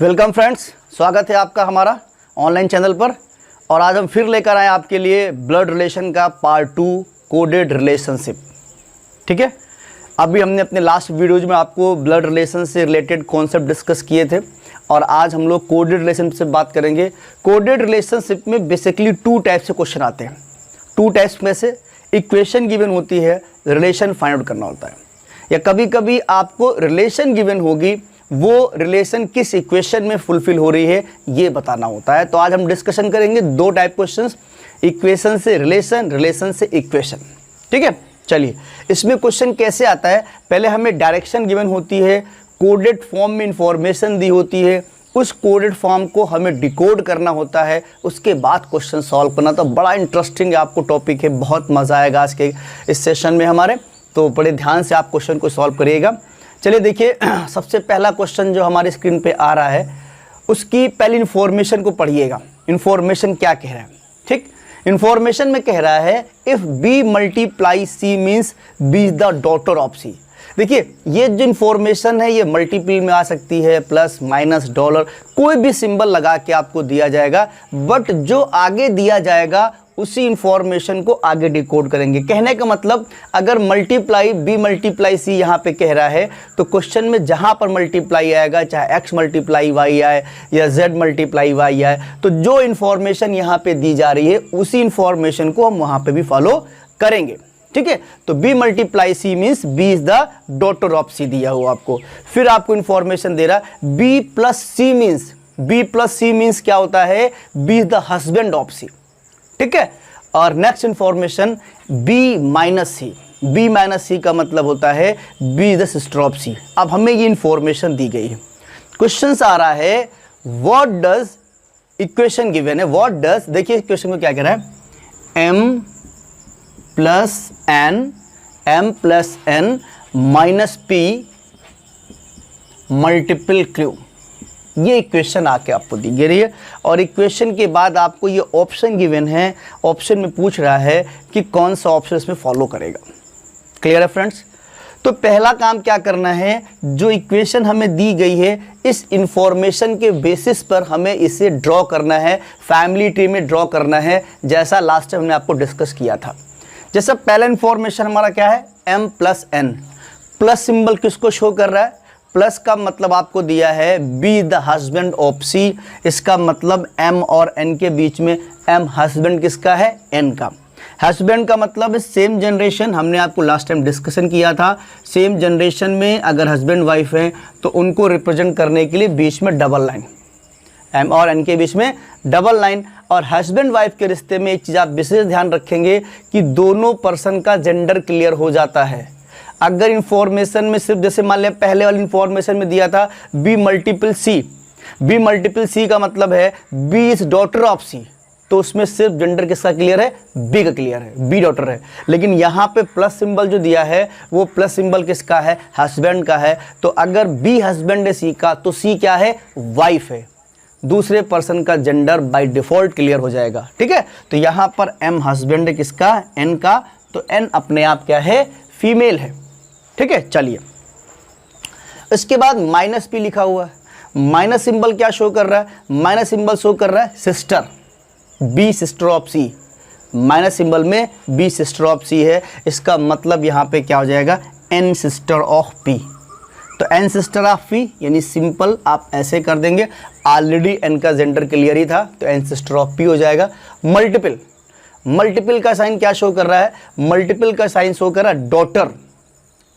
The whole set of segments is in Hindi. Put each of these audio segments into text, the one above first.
वेलकम फ्रेंड्स, स्वागत है आपका हमारा ऑनलाइन चैनल पर। और आज हम फिर लेकर आए आपके लिए ब्लड रिलेशन का पार्ट 2 कोडेड रिलेशनशिप। ठीक है, अभी हमने अपने लास्ट वीडियोज में आपको ब्लड रिलेशन से रिलेटेड कॉन्सेप्ट डिस्कस किए थे और आज हम लोग कोडेड रिलेशनशिप बात करेंगे। कोडेड रिलेशनशिप में बेसिकली 2 टाइप से क्वेश्चन आते हैं। 2 टाइप्स में से इक्वेशन गिवन होती है, रिलेशन फाइंड आउट करना होता है, या कभी कभी आपको रिलेशन गिवन होगी, वो रिलेशन किस इक्वेशन में फुलफिल हो रही है ये बताना होता है। तो आज हम डिस्कशन करेंगे 2 टाइप क्वेश्चंस, इक्वेशन से रिलेशन, रिलेशन से इक्वेशन। ठीक है, चलिए इसमें क्वेश्चन कैसे आता है। पहले हमें डायरेक्शन गिवन होती है, कोडेड फॉर्म में इंफॉर्मेशन दी होती है, उस कोडेड फॉर्म को हमें डिकोड करना होता है, उसके बाद क्वेश्चन सॉल्व करना। तो बड़ा इंटरेस्टिंग आपको टॉपिक है, बहुत मज़ा आएगा आज के इस सेशन में हमारे। तो बड़े ध्यान से आप क्वेश्चन को सॉल्व करिएगा। चलिए देखिए, सबसे पहला क्वेश्चन जो हमारी स्क्रीन पे आ रहा है उसकी पहली इन्फॉर्मेशन को पढ़िएगा। इन्फॉर्मेशन क्या कह रहा है? ठीक, इन्फॉर्मेशन में कह रहा है if B multiply C means B is the daughter of C. देखिए ये जो इन्फॉर्मेशन है ये मल्टीपल में आ सकती है, प्लस माइनस डॉलर, कोई भी सिंबल लगा के आपको दिया जाएगा, बट जो आगे दिया जाएगा उसी इंफॉर्मेशन को आगे डिकोड करेंगे। कहने का मतलब अगर मल्टीप्लाई बी मल्टीप्लाई सी यहाँ पे कह रहा है तो क्वेश्चन में जहाँ पर मल्टीप्लाई आएगा, चाहे एक्स मल्टीप्लाई वाई आए या जेड मल्टीप्लाई वाई आए, तो जो इन्फॉर्मेशन यहाँ पे दी जा रही है उसी इंफॉर्मेशन को हम वहाँ पे भी फॉलो करेंगे। ठीक है, तो B multiply C means B is the daughter of C दिया हुआ आपको। फिर आपको इंफॉर्मेशन दे रहा है B plus C means, B plus C means क्या होता है? B is the husband of C. ठीक है, और next information B minus C, B minus C का मतलब होता है B is the sister of C. अब हमें ये इंफॉर्मेशन दी गई है, क्वेश्चन आ रहा है व्हाट डज, इक्वेशन गिवन है व्हाट डज, देखिए क्वेश्चन को क्या कह रहा है, M plus N minus P multiple Q, ये इक्वेशन आके आपको दी गई है। और इक्वेशन के बाद आपको ये ऑप्शन गिवन है, ऑप्शन में पूछ रहा है कि कौन सा ऑप्शन इसमें फॉलो करेगा। क्लियर है फ्रेंड्स? तो पहला काम क्या करना है, जो इक्वेशन हमें दी गई है इस इंफॉर्मेशन के बेसिस पर हमें इसे ड्रॉ करना है, फैमिली ट्री में ड्रॉ करना है, जैसा लास्ट टाइम हमने आपको डिस्कस किया था। जैसा पहला इंफॉर्मेशन हमारा क्या है, m plus N, plus symbol किसको शो कर रहा है? प्लस का मतलब आपको दिया है B the husband of C. इसका मतलब m और n के बीच में m हस्बैंड किसका है? n का। हस्बैंड का मतलब है सेम जनरेशन, हमने आपको लास्ट टाइम डिस्कशन किया था। सेम जनरेशन में अगर हस्बैंड वाइफ हैं तो उनको रिप्रेजेंट करने के लिए बीच में डबल लाइन, m और n के बीच में डबल लाइन। और हस्बैंड वाइफ के रिश्ते में एक चीज़ आप विशेष ध्यान रखेंगे कि दोनों पर्सन का जेंडर क्लियर हो जाता है। अगर इंफॉर्मेशन में सिर्फ जैसे मान लिया पहले वाली इंफॉर्मेशन में दिया था B multiple C, B multiple C का मतलब है B is daughter of C, तो उसमें सिर्फ जेंडर किसका क्लियर है? बी का क्लियर है, बी डॉटर है। लेकिन यहाँ पे प्लस सिंबल जो दिया है वो प्लस सिंबल किसका है? हस्बैंड का है। तो अगर बी हस्बैंड है सी का तो सी क्या है? वाइफ है। दूसरे पर्सन का जेंडर बाय डिफॉल्ट क्लियर हो जाएगा। ठीक है, तो यहाँ पर एम हस्बैंड है किसका? एन का, तो एन अपने आप क्या है? फीमेल है। ठीक है, चलिए इसके बाद माइनस पी लिखा हुआ है। माइनस सिंबल क्या शो कर रहा है? माइनस सिंबल शो कर रहा है sister, B sister of C. Minus symbol में बी सिस्टर ऑफ सी है, इसका मतलब यहाँ पे क्या हो जाएगा? N sister of P. तो एन सिस्टर ऑफ पी यानी सिंपल आप ऐसे कर देंगे, ऑलरेडी एन का जेंडर क्लियर ही था तो एन सिस्टर ऑफ पी हो जाएगा। मल्टीपल, मल्टीपल का साइन क्या शो कर रहा है? मल्टीपल का साइन शो कर रहा है डॉटर,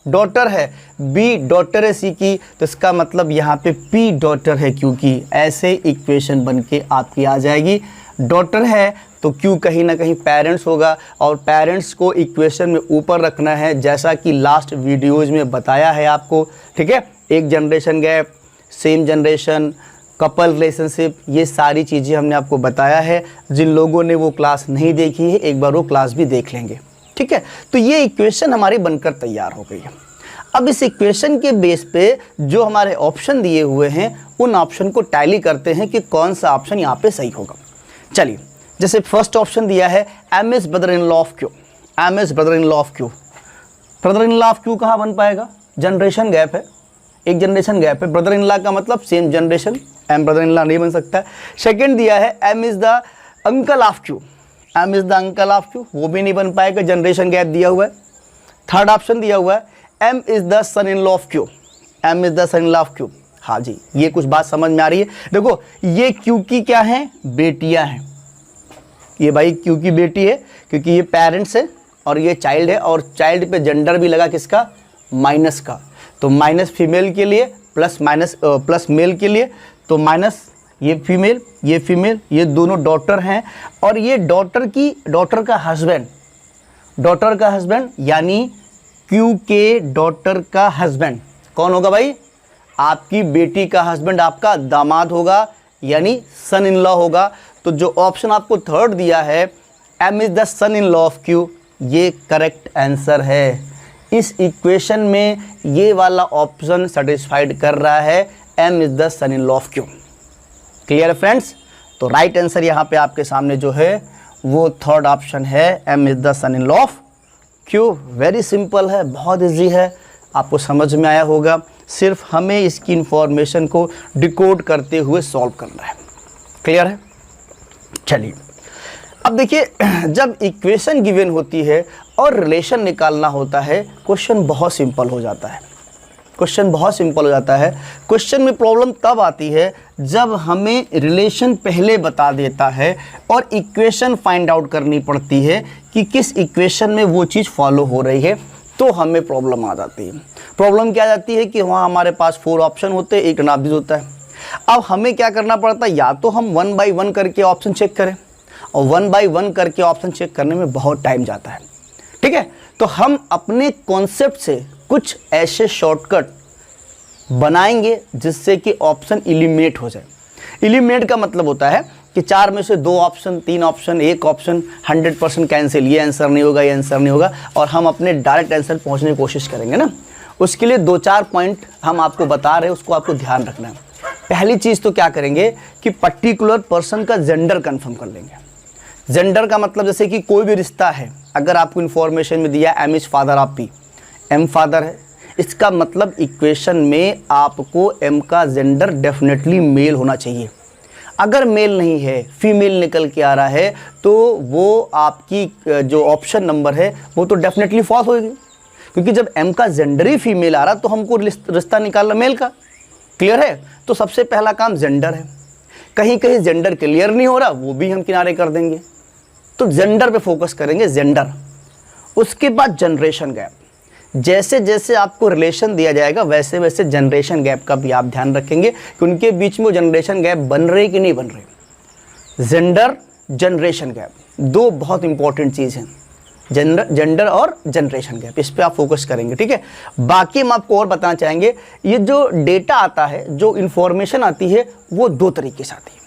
डॉटर है, बी डॉटर है सी की, तो इसका मतलब यहाँ पे पी डॉटर है क्यू की। ऐसे इक्वेशन बन के आपकी आ जाएगी। डॉटर है तो क्यू कहीं ना कहीं पेरेंट्स होगा, और पेरेंट्स को इक्वेशन में ऊपर रखना है, जैसा कि लास्ट वीडियोज़ में बताया है आपको। ठीक है, एक generation gap, same generation, couple relationship, ये सारी चीज़ें हमने आपको बताया है। जिन लोगों ने वो क्लास नहीं देखी है एक बार वो क्लास भी देख लेंगे। ठीक है, तो ये इक्वेशन हमारी बनकर तैयार हो गई है। अब इस इक्वेशन के बेस पे जो हमारे ऑप्शन दिए हुए हैं उन ऑप्शन को टैली करते हैं कि कौन सा ऑप्शन यहाँ पे सही होगा। चलिए, जैसे फर्स्ट ऑप्शन दिया है M is brother in law of Q, M is brother in law of Q. Brother in law of Q कहाँ बन पाएगा? जनरेशन गैप है, एक जनरेशन गैप है। ब्रदर इन लॉ का मतलब same generation, M brother in law नहीं बन सकता। सेकंड दिया है M is the uncle of Q, M is the uncle of Q, वो भी नहीं बन पाएगा, जनरेशन गैप दिया हुआ है। थर्ड ऑप्शन दिया हुआ है M is the son in law of Q, M is the son in law of Q. हाँ जी, ये कुछ बात समझ में आ रही है। देखो ये क्यू की क्या है, बेटियां हैं, ये भाई क्यू की बेटी है क्योंकि ये पेरेंट्स है और ये चाइल्ड है, और चाइल्ड पे जेंडर भी लगा किसका, माइनस का, तो माइनस फीमेल के लिए प्लस मेल के लिए, तो माइनस ये फीमेल, ये दोनों डॉटर हैं, और ये डॉटर का हस्बैंड यानी क्यू के डॉटर का हस्बैंड कौन होगा भाई, आपकी बेटी का हस्बैंड आपका दामाद होगा, यानी सन इन लॉ होगा। तो जो ऑप्शन आपको थर्ड दिया है M is the son in law of Q, ये करेक्ट आंसर है। इस इक्वेशन में ये वाला ऑप्शन सेटिस्फाइड कर रहा है, M is the son in law of Q. Clear है फ्रेंड्स? तो राइट आंसर यहाँ पे आपके सामने जो है वो थर्ड ऑप्शन है, M is the son in law of Q. Very simple है, बहुत इजी है, आपको समझ में आया होगा। सिर्फ हमें इसकी इंफॉर्मेशन को डिकोड करते हुए सॉल्व करना है। क्लियर है? चलिए अब देखिए, जब इक्वेशन गिवन होती है और रिलेशन निकालना होता है, क्वेश्चन बहुत सिंपल हो जाता है। क्वेश्चन में प्रॉब्लम तब आती है जब हमें रिलेशन पहले बता देता है और इक्वेशन फाइंड आउट करनी पड़ती है कि किस इक्वेशन में वो चीज़ फॉलो हो रही है, तो हमें प्रॉब्लम आ जाती है। प्रॉब्लम क्या आ जाती है कि वहाँ हमारे पास 4 ऑप्शन होते हैं, एक नाभिज होता है। अब हमें क्या करना पड़ता है, या तो हम 1 बाई 1 करके ऑप्शन चेक करें, और 1 बाई 1 करके ऑप्शन चेक करने में बहुत टाइम जाता है। ठीक है, तो हम अपने कॉन्सेप्ट से कुछ ऐसे शॉर्टकट बनाएंगे जिससे कि ऑप्शन एलिमिनेट हो जाए। एलिमिनेट का मतलब होता है कि 4 में से 2 ऑप्शन, 3 ऑप्शन, 1 ऑप्शन 100% कैंसिल, ये आंसर नहीं होगा, ये आंसर नहीं होगा, और हम अपने डायरेक्ट आंसर पहुंचने की कोशिश करेंगे ना। उसके लिए 2-4 पॉइंट हम आपको बता रहे हैं, उसको आपको ध्यान रखना है। पहली चीज़ तो क्या करेंगे कि पर्टिकुलर पर्सन का जेंडर कंफर्म कर लेंगे। जेंडर का मतलब जैसे कि कोई भी रिश्ता है, अगर आपको इन्फॉर्मेशन में दिया M is father of P, M father है, इसका मतलब इक्वेशन में आपको एम का जेंडर डेफिनेटली मेल होना चाहिए। अगर मेल नहीं है, फीमेल निकल के आ रहा है, तो वो आपकी जो ऑप्शन नंबर है वो तो डेफिनेटली फॉल्स होगी, क्योंकि जब एम का जेंडर ही फीमेल आ रहा तो हमको रिश्ता निकालना मेल का। क्लियर है? तो सबसे पहला काम जेंडर है। कहीं कहीं जेंडर क्लियर नहीं हो रहा, वो भी हम किनारे कर देंगे, तो जेंडर पे फोकस करेंगे, जेंडर। उसके बाद जनरेशन गैप, जैसे जैसे आपको रिलेशन दिया जाएगा वैसे वैसे जनरेशन गैप का भी आप ध्यान रखेंगे कि उनके बीच में जनरेशन गैप बन रहे कि नहीं बन रहे। जेंडर, जनरेशन गैप, 2 बहुत इंपॉर्टेंट चीज़ हैं, जेंडर और जनरेशन गैप, इस पे आप फोकस करेंगे। ठीक है, बाकी हम आपको और बताना चाहेंगे, ये जो डेटा आता है, जो इन्फॉर्मेशन आती है, वो 2 तरीके से आती है।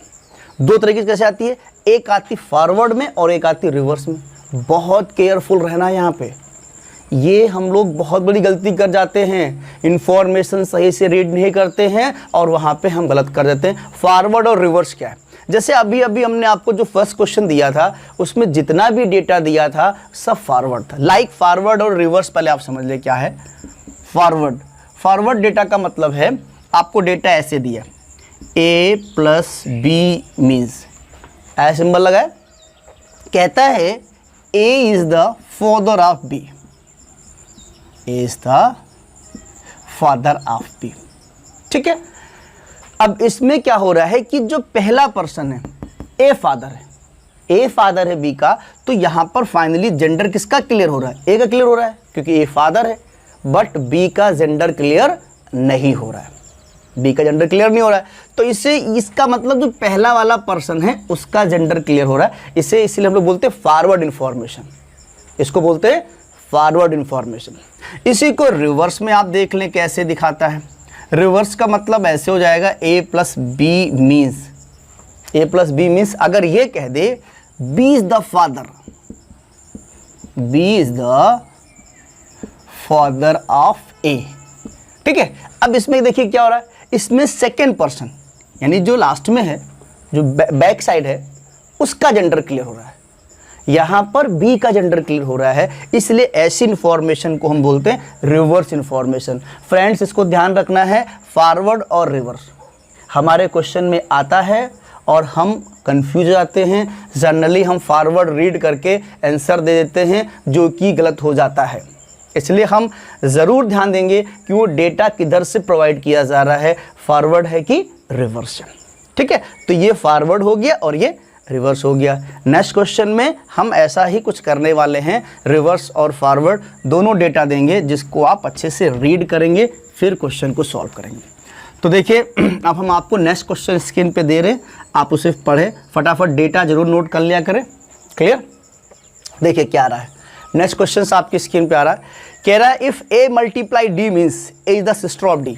2 तरीके से कैसे आती है, एक आती फॉरवर्ड में और एक आती रिवर्स में। बहुत केयरफुल रहना है यहाँ पे, ये हम लोग बहुत बड़ी गलती कर जाते हैं, इन्फॉर्मेशन सही से रीड नहीं करते हैं और वहाँ पे हम गलत कर देते हैं। फॉरवर्ड और रिवर्स क्या है, जैसे अभी हमने आपको जो फर्स्ट क्वेश्चन दिया था उसमें जितना भी डेटा दिया था सब फॉरवर्ड था। लाइक फॉरवर्ड और रिवर्स पहले आप समझ ले क्या है। फॉरवर्ड डेटा का मतलब है आपको डेटा ऐसे दिया, a + b मीन्स, ऐसा सिंबल लगा है, कहता है a is the father of b, is the father of B. ठीक है, अब इसमें क्या हो रहा है कि जो पहला पर्सन है ए फादर है बी का, तो यहां पर फाइनली जेंडर किसका क्लियर हो रहा है, ए का क्लियर हो रहा है क्योंकि ए फादर है, बट बी का जेंडर क्लियर नहीं हो रहा है, बी का जेंडर क्लियर नहीं हो रहा है। तो इसे, इसका मतलब जो पहला वाला पर्सन है उसका जेंडर क्लियर हो रहा है, इसे इसलिए हम लोग बोलते हैं फॉरवर्ड इंफॉर्मेशन, इसको बोलते हैं फॉरवर्ड इंफॉर्मेशन। इसी को रिवर्स में आप देख लें कैसे दिखाता है। रिवर्स का मतलब ऐसे हो जाएगा a + b मीन्स, अगर ये कह दे b is the father of a। ठीक है, अब इसमें देखिए क्या हो रहा है, इसमें सेकेंड पर्सन यानी जो लास्ट में है, जो बैक साइड है, उसका जेंडर क्लियर हो रहा है, यहाँ पर बी का जेंडर क्लियर हो रहा है, इसलिए ऐसी इंफॉर्मेशन को हम बोलते हैं रिवर्स इंफॉर्मेशन। फ्रेंड्स, इसको ध्यान रखना है, फॉरवर्ड और रिवर्स। हमारे क्वेश्चन में आता है और हम कंफ्यूज हो जाते हैं। जनरली हम फॉरवर्ड रीड करके आंसर दे देते हैं जो कि गलत हो जाता है। इसलिए हम ज़रूर ध्यान देंगे कि वो डेटा किधर से प्रोवाइड किया जा रहा है, फॉरवर्ड है कि रिवर्स। ठीक है, तो ये फॉरवर्ड हो गया और ये रिवर्स हो गया। नेक्स्ट क्वेश्चन में हम ऐसा ही कुछ करने वाले हैं, रिवर्स और फॉरवर्ड दोनों डेटा देंगे जिसको आप अच्छे से रीड करेंगे, फिर क्वेश्चन को सॉल्व करेंगे। तो देखिए अब हम आपको नेक्स्ट क्वेश्चन स्क्रीन पे दे रहे हैं, आप उसे पढ़ें, फटाफट डेटा जरूर नोट कर लिया करें। क्लियर? देखिए क्या आ रहा है, नेक्स्ट क्वेश्चन आपकी स्क्रीन पे आ रहा है, कह रहा है if A multiply D means A is the sister of D.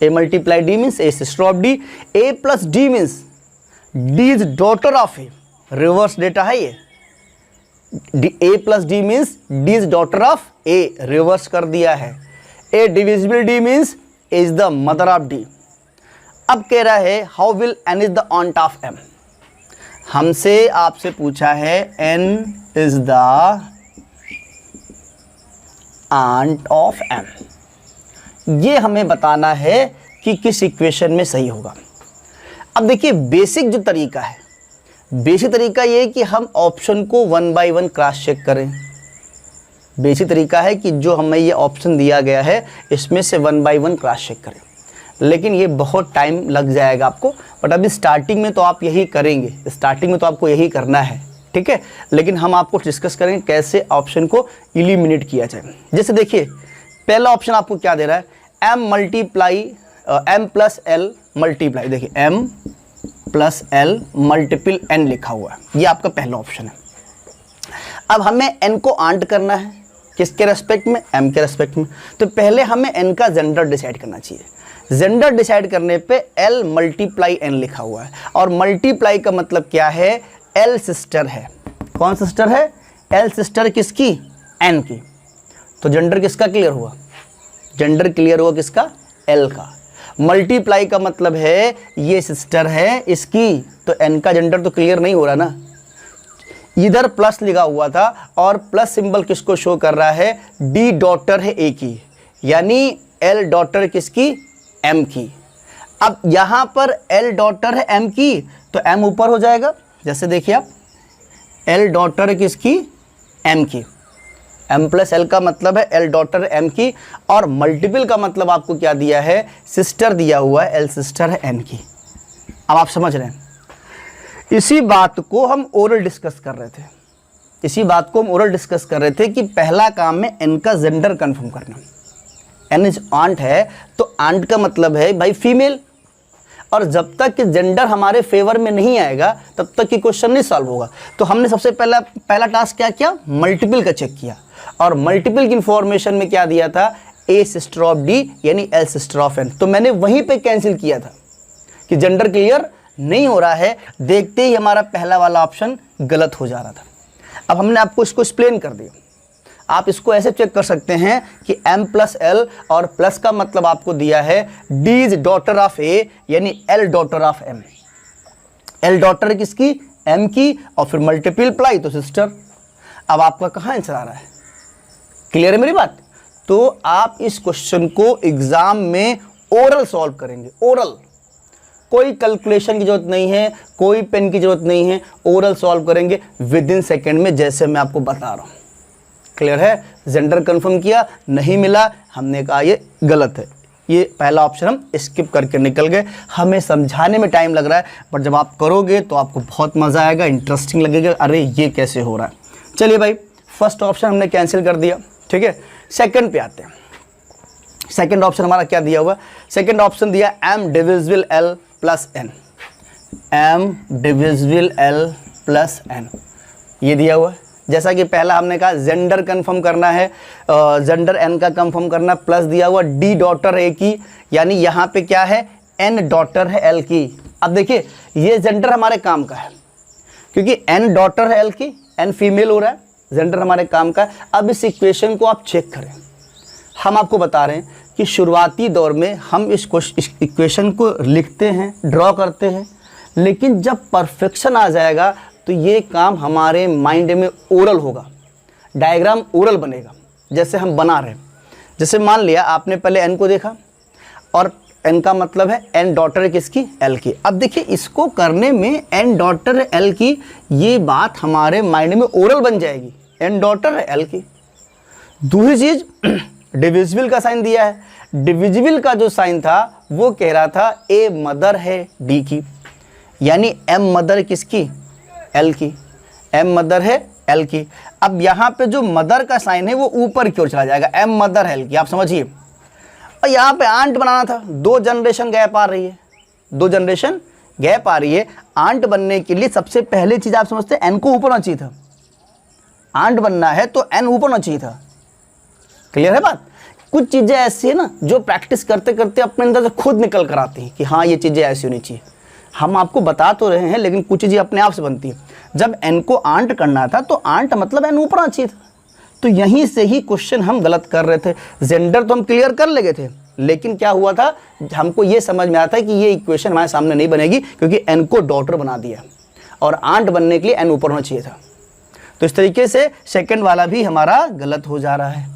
A multiply D means A sister of D, A plus D means D is daughter of A. Reverse data है ये, A plus D means D is daughter of A, reverse कर दिया है। A divisible D means A is the mother of D. अब कह रहा है how will N is the aunt of M. हमसे आपसे पूछा है N is the aunt of M, ये हमें बताना है कि किस इक्वेशन में सही होगा। अब देखिए बेसिक जो तरीका है, बेसिक तरीका ये कि हम ऑप्शन को 1 बाय 1 क्रॉस चेक करें। बेसिक तरीका है कि जो हमें ये ऑप्शन दिया गया है इसमें से 1 बाय 1 क्रॉस चेक करें, लेकिन ये बहुत टाइम लग जाएगा आपको। बट अभी स्टार्टिंग में तो आप यही करेंगे, स्टार्टिंग में तो आपको यही करना है, ठीक है। लेकिन हम आपको डिस्कस करेंगे कैसे ऑप्शन को इलिमिनेट किया जाए। जैसे देखिए पहला ऑप्शन आपको क्या दे रहा है, M multiply M plus L multiply, देखिए M plus L multiple N लिखा हुआ है, ये आपका पहला ऑप्शन है। अब हमें एन को आंट करना है, किसके रेस्पेक्ट में, एम के रेस्पेक्ट में। तो पहले हमें एन का जेंडर डिसाइड करना चाहिए। जेंडर डिसाइड करने पे एल मल्टीप्लाई एन लिखा हुआ है, और मल्टीप्लाई का मतलब क्या है, एल सिस्टर है। कौन सिस्टर है, एल सिस्टर किसकी, एन की। तो जेंडर किसका क्लियर हुआ, जेंडर क्लियर हुआ किसका, एल का। मल्टीप्लाई का मतलब है ये सिस्टर है इसकी, तो एन का जेंडर तो क्लियर नहीं हो रहा ना। इधर प्लस लिखा हुआ था और प्लस सिंबल किसको शो कर रहा है, डी डॉटर है ए की, यानी एल डॉटर किसकी, एम की। अब यहां पर एल डॉटर है एम की, तो एम ऊपर हो जाएगा। जैसे देखिए आप, एल डॉटर है किसकी, एम की। एम प्लस एल का मतलब है एल डॉटर एम की, और मल्टीपल का मतलब आपको क्या दिया है, सिस्टर दिया हुआ है, एल सिस्टर है एन की। अब आप समझ रहे हैं, इसी बात को हम ओरल डिस्कस कर रहे थे, इसी बात को हम ओरल डिस्कस कर रहे थे कि पहला काम में एन का जेंडर कंफर्म करना। एन इज आंट है, तो आंट का मतलब है भाई फीमेल, और जब तक कि जेंडर हमारे फेवर में नहीं आएगा तब तक कि क्वेश्चन नहीं सॉल्व होगा। तो हमने सबसे पहला टास्क क्या किया, मल्टीपल का चेक किया, और मल्टीपल की इंफॉर्मेशन में क्या दिया था, ए सिस्टर ऑफ डी यानी एल सिस्टर ऑफ एन। तो मैंने वहीं पे कैंसिल किया था कि जेंडर क्लियर नहीं हो रहा है, देखते ही हमारा पहला वाला ऑप्शन गलत हो जा रहा था। अब हमने आपको इसको एक्सप्लेन कर दिया। आप इसको ऐसे चेक कर सकते हैं कि m प्लस एल, और प्लस का मतलब आपको दिया है d इज डॉटर ऑफ ए यानी l daughter of m। l daughter किसकी, m की, और फिर मल्टीप्लाई तो सिस्टर। अब आपका कहाँ आंसर आ रहा है, क्लियर है मेरी बात। तो आप इस क्वेश्चन को एग्जाम में ओरल सॉल्व करेंगे, ओरल, कोई कैलकुलेशन की जरूरत नहीं है, कोई पेन की जरूरत नहीं है, ओरल सॉल्व करेंगे विद इन सेकेंड में, जैसे मैं आपको बता रहा हूँ। क्लियर है, जेंडर कंफर्म किया, नहीं मिला, हमने कहा ये गलत है, ये पहला ऑप्शन हम स्किप करके निकल गए। हमें समझाने में टाइम लग रहा है, बट जब आप करोगे तो आपको बहुत मज़ा आएगा, इंटरेस्टिंग लगेगा, अरे ये कैसे हो रहा है। चलिए भाई, फर्स्ट ऑप्शन हमने कैंसिल कर दिया, ठीक है। सेकंड पे आते हैं। सेकंड ऑप्शन हमारा क्या दिया हुआ, सेकंड ऑप्शन दिया M divisible L plus N, M divisible L plus N, ये दिया हुआ है। जैसा कि पहला हमने कहा जेंडर कंफर्म करना है, जेंडर एन का कंफर्म करना, प्लस दिया हुआ डी डॉटर ए की, यानी यहाँ पे क्या है, एन डॉटर है एल की। अब देखिए ये जेंडर हमारे काम का है, क्योंकि एन डॉटर है एल की, एन फीमेल हो रहा है, जेंडर हमारे काम का है। अब इस इक्वेशन को आप चेक करें, हम आपको बता रहे हैं कि शुरुआती दौर में हम इस इक्वेशन को लिखते हैं, ड्रॉ करते हैं, लेकिन जब परफेक्शन आ जाएगा तो ये काम हमारे माइंड में ओरल होगा, डायग्राम ओरल बनेगा, जैसे हम बना रहे हैं। जैसे मान लिया आपने पहले एन को देखा और एन का मतलब है एन डॉटर है किसकी, एल की। अब देखिए इसको करने में एन डॉटर है एल की, ये बात हमारे माइंड में ओरल बन जाएगी, एन डॉटर है एल की। दूसरी चीज डिविजिबल का साइन दिया है, डिविजिबल का जो साइन था वो कह रहा था ए मदर है डी की, यानी एम मदर किसकी, एल की, एम मदर है एल की। अब यहाँ पे जो मदर का साइन है वो ऊपर की ओर चला जाएगा, एम मदर एल की, आप समझिए। और यहाँ पे आंट बनाना था, 2 जनरेशन गैप आ रही है, 2 जनरेशन गैप आ रही है। आंट बनने के लिए सबसे पहले चीज आप समझते हैं एन को ऊपर होना चाहिए था, आंट बनना है तो एन ऊपर होना चाहिए था। क्लियर है बात। कुछ चीजें ऐसी है ना जो प्रैक्टिस करते करते अपने अंदर से खुद निकल कर आती हैं कि हाँ ये चीजें ऐसी होनी चाहिए। हम आपको बता तो रहे हैं लेकिन कुछ चीजें अपने आप से बनती है। जब एन को आंट करना था तो आंट मतलब एन ऊपर आना चाहिए था, तो यहीं से ही क्वेश्चन हम गलत कर रहे थे। जेंडर तो हम क्लियर कर ले गए थे, लेकिन क्या हुआ था, हमको ये समझ में आता है कि ये इक्वेशन हमारे सामने नहीं बनेगी क्योंकि एन को डॉटर बना दिया और आंट बनने के लिए एन ऊपर होना चाहिए था। तो इस तरीके से सेकंड वाला भी हमारा गलत हो जा रहा है,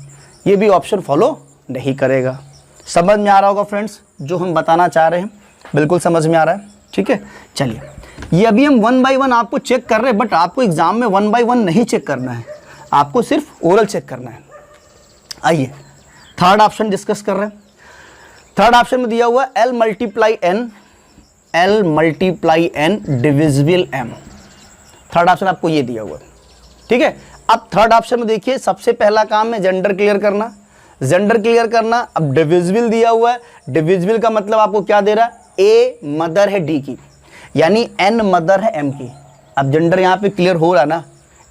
ये भी ऑप्शन फॉलो नहीं करेगा। समझ में आ रहा होगा फ्रेंड्स जो हम बताना चाह रहे हैं, बिल्कुल समझ में आ रहा है, ठीक है। चलिए ये अभी हम 1 बाय 1 आपको चेक कर रहे हैं, बट आपको एग्जाम में 1 बाय 1 नहीं चेक करना है, आपको सिर्फ ओरल चेक करना है। आइए थर्ड ऑप्शन डिस्कस कर रहे हैं। थर्ड ऑप्शन में दिया हुआ L multiply N divisible M। Third option आपको ये दिया हुआ है, ठीक है। अब थर्ड ऑप्शन में देखिए सबसे पहला काम है जेंडर क्लियर करना, जेंडर क्लियर करना। अब डिविजिबल दिया हुआ है, डिविजिबल का मतलब आपको क्या दे रहा है, ए मदर है डी की, यानी एन मदर है एम की। अब जेंडर यहाँ पे क्लियर हो रहा है ना,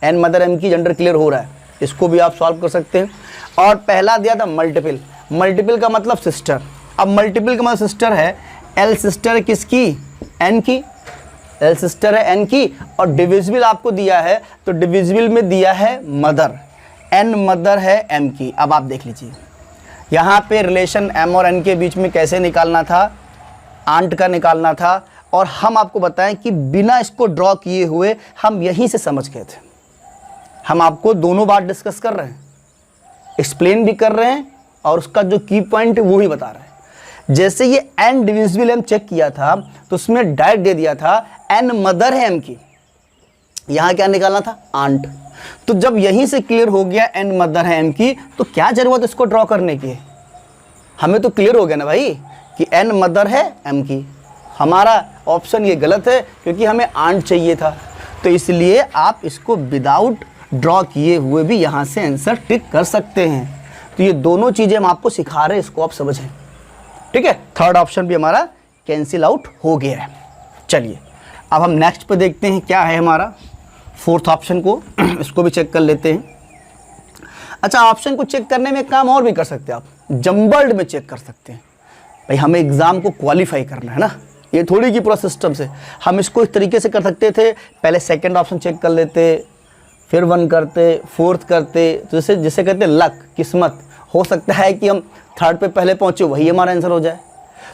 एन मदर एम की जेंडर क्लियर हो रहा है, इसको भी आप सॉल्व कर सकते हैं। और पहला दिया था मल्टीपल, मल्टीपल का मतलब सिस्टर। अब मल्टीपल का मतलब सिस्टर है, एल सिस्टर है किसकी, एन की, एल सिस्टर है एन की। और डिविजिबल आपको दिया है तो डिविजिबल में दिया है मदर, एन मदर है एम की। अब आप देख लीजिए यहाँ पे रिलेशन एम और एन के बीच में कैसे निकालना था, आंट का निकालना था। और हम आपको बताएं कि बिना इसको ड्रॉ किए हुए हम यहीं से समझ गए थे। हम आपको दोनों बात डिस्कस कर रहे हैं, एक्सप्लेन भी कर रहे हैं और उसका जो की पॉइंट है वो भी बता रहे हैं। जैसे ये एन डिविजिबल एम चेक किया था तो उसमें डायरेक्ट दे दिया था एन मदर है एम की, यहाँ क्या निकालना था, आंट। तो जब यहीं से क्लियर हो गया एन मदर है एम की, तो क्या जरूरत इसको ड्रॉ करने की है, हमें तो क्लियर हो गया ना भाई कि एन मदर है एम की। हमारा ऑप्शन ये गलत है क्योंकि हमें आंट चाहिए था, तो इसलिए आप इसको विदाउट ड्रॉ किए हुए भी यहाँ से आंसर टिक कर सकते हैं। तो ये दोनों चीज़ें हम आपको सिखा रहे हैं, इसको आप समझें, ठीक है। थर्ड ऑप्शन भी हमारा कैंसिल आउट हो गया है। चलिए अब हम नेक्स्ट पे देखते हैं क्या है हमारा फोर्थ ऑप्शन को इसको भी चेक कर लेते हैं। अच्छा, ऑप्शन को चेक करने में काम और भी कर सकते हैं आप, जम्बल्ड में चेक कर सकते हैं। भाई हमें एग्ज़ाम को क्वालिफाई करना है ना, ये थोड़ी की पूरा सिस्टम से हम इसको इस तरीके से कर सकते थे, पहले सेकंड ऑप्शन चेक कर लेते, फिर 1 करते, फोर्थ करते, तो जिसे कहते हैं लक, किस्मत। हो सकता है कि हम थर्ड पे पहले पहुँचे वही हमारा आंसर हो जाए।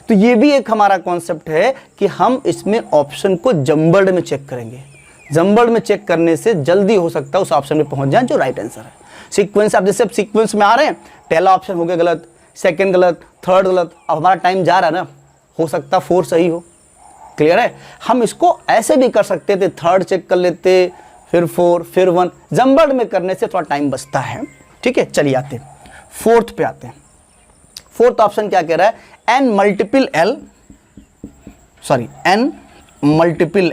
तो ये भी एक हमारा कॉन्सेप्ट है कि हम इसमें ऑप्शन को जम्बल्ड में चेक करेंगे। जम्बल्ड में चेक करने से जल्दी हो सकता है उस ऑप्शन में पहुंच जाए जो राइट आंसर है। सीक्वेंस, आप जैसे अब सीक्वेंस में आ रहे हैं, पहला ऑप्शन हो गया गलत, सेकंड गलत, थर्ड गलत, अब हमारा टाइम जा रहा है ना, हो सकता 4 सही हो। क्लियर है। हम इसको ऐसे भी कर सकते थे, थर्ड चेक कर लेते, फिर 4, फिर 1। जम्बल्ड में करने से थोड़ा टाइम बचता है, ठीक है। चलिए आते हैं फोर्थ पे आते हैं। फोर्थ ऑप्शन क्या कह रहा है, N multiple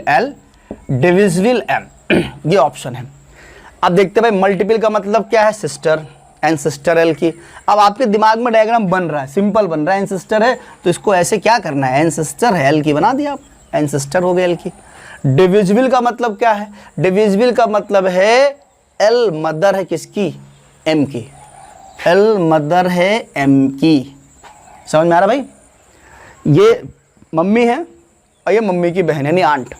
L divisible M, ये ऑप्शन है। अब देखते हैं भाई मल्टीपल का मतलब क्या है, सिस्टर, एन सिस्टर एल की। अब आपके दिमाग में डायग्राम बन रहा है, सिंपल बन रहा है, एन सिस्टर है तो इसको ऐसे क्या करना है, एन सिस्टर है एल की बना दिया आप, एन सिस्टर हो गई एल की। डिविजिबल का मतलब क्या है, डिविजिबल का मतलब है एल मदर है किसकी, एम की, एल मदर है एम की। समझ में आ रहा भाई, ये मम्मी है और ये मम्मी की बहन है, नहीं आंट,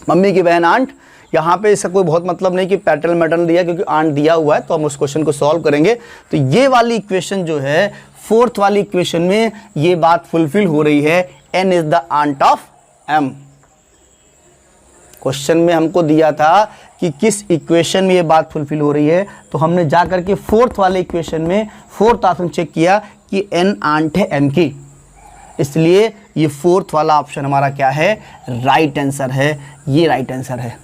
मम्मी की बहन आंट। यहाँ पे इसका कोई बहुत मतलब नहीं कि पैटर्नल मैटर्नल दिया, क्योंकि आंट दिया हुआ है तो हम उस क्वेश्चन को सॉल्व करेंगे। तो ये वाली इक्वेशन जो है, फोर्थ वाली इक्वेशन में ये बात फुलफिल हो रही है, N is the aunt of M. Question में हमको दिया था कि किस इक्वेशन में ये बात फुलफिल हो रही है, तो हमने जा करके फोर्थ वाले इक्वेशन में फोर्थ ऑप्शन चेक किया कि एन आंट है एम की, इसलिए ये फोर्थ वाला ऑप्शन हमारा क्या है, राइट आंसर है, ये राइट आंसर है।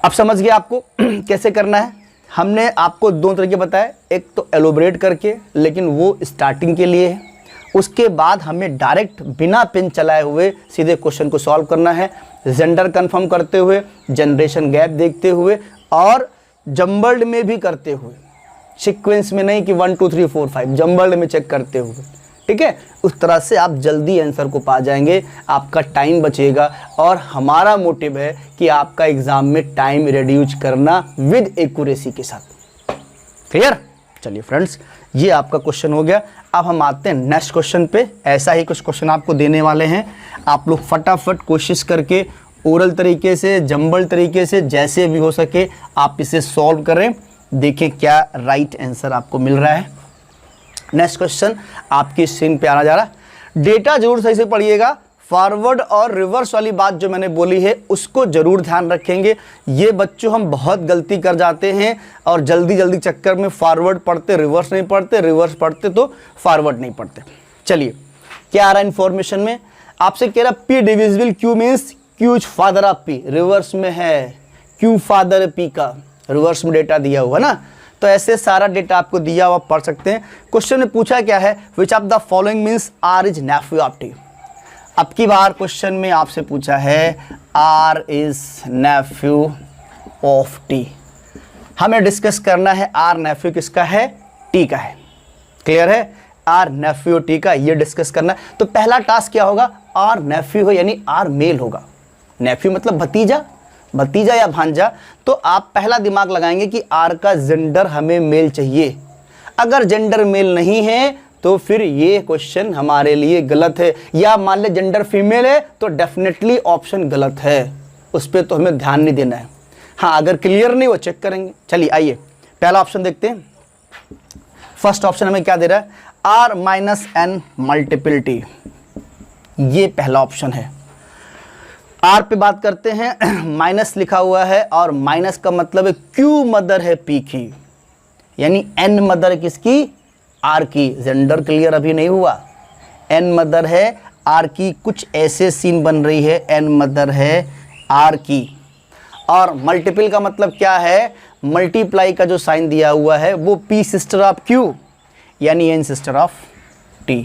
अब समझ गया आपको कैसे करना है। हमने आपको दो तरीके बताए, एक तो एलोबरेट करके, लेकिन वो स्टार्टिंग के लिए है। उसके बाद हमें डायरेक्ट बिना पेन चलाए हुए सीधे क्वेश्चन को सॉल्व करना है, जेंडर कंफर्म करते हुए, जनरेशन गैप देखते हुए और जम्बल्ड में भी करते हुए, सीक्वेंस में नहीं कि 1 2 3 4 5, जम्बल्ड में चेक करते हुए। ठीक है, उस तरह से आप जल्दी आंसर को पा जाएंगे, आपका टाइम बचेगा और हमारा मोटिव है कि आपका एग्जाम में टाइम रिड्यूस करना विद एक्यूरेसी के साथ। क्लियर? चलिए फ्रेंड्स, ये आपका क्वेश्चन हो गया। अब हम आते हैं नेक्स्ट क्वेश्चन पे। ऐसा ही कुछ क्वेश्चन आपको देने वाले हैं, आप लोग फटाफट कोशिश करके ओरल तरीके से, जंबल तरीके से, जैसे भी हो सके आप इसे सॉल्व करें, देखें क्या राइट आंसर आपको मिल रहा है। नेक्स्ट क्वेश्चन आपकी स्क्रीन पे आना जा रहा है। डेटा जरूर सही से पढ़िएगा, फॉरवर्ड और रिवर्स वाली बात जो मैंने बोली है उसको जरूर ध्यान रखेंगे। ये बच्चों हम बहुत गलती कर जाते हैं और जल्दी जल्दी चक्कर में फॉरवर्ड पढ़ते, रिवर्स नहीं पढ़ते, रिवर्स पढ़ते तो फॉरवर्ड नहीं पढ़ते। चलिए क्या आ रहा है इन्फॉर्मेशन में, आपसे कह रहा P divisible Q means Q father of P, reverse में है क्यू फादर पी का, रिवर्स में डेटा दिया हुआ ना, तो ऐसे सारा डेटा आपको दिया हुआ पढ़ सकते हैं। क्वेश्चन में पूछा क्या है, which of the following means R is nephew of T. अब की बार क्वेश्चन में आपसे पूछा है R is nephew of T. हमें डिस्कस करना है आर नेफ्यू किसका है, टी का है। क्लियर है, आर नेफ्यू टी का ये डिस्कस करना है। तो पहला टास्क क्या होगा, आर नेफ्यू हो यानी आर मेल होगा, नेफ्यू मतलब भतीजा, भतीजा या भांजा। तो आप पहला दिमाग लगाएंगे कि आर का जेंडर हमें मेल चाहिए। अगर जेंडर मेल नहीं है तो फिर ये क्वेश्चन हमारे लिए गलत है, या मान ले जेंडर फीमेल है तो डेफिनेटली ऑप्शन गलत है, उस पर तो हमें ध्यान नहीं देना है। हाँ, अगर क्लियर नहीं वो चेक करेंगे। चलिए आइए पहला ऑप्शन देखते हैं। फर्स्ट ऑप्शन हमें क्या दे रहा है, आर माइनस एन मल्टीपलिटी, ये पहला ऑप्शन है। आर पे बात करते हैं, माइनस लिखा हुआ है और माइनस का मतलब है क्यू मदर है पी की, यानी एन मदर है किसकी, आर की। जेंडर क्लियर अभी नहीं हुआ, एन मदर है आर की, कुछ ऐसे सीन बन रही है, एन मदर है आर की। और मल्टीपल का मतलब क्या है, मल्टीप्लाई का जो साइन दिया हुआ है वो पी सिस्टर ऑफ क्यू यानी एन सिस्टर ऑफ टी।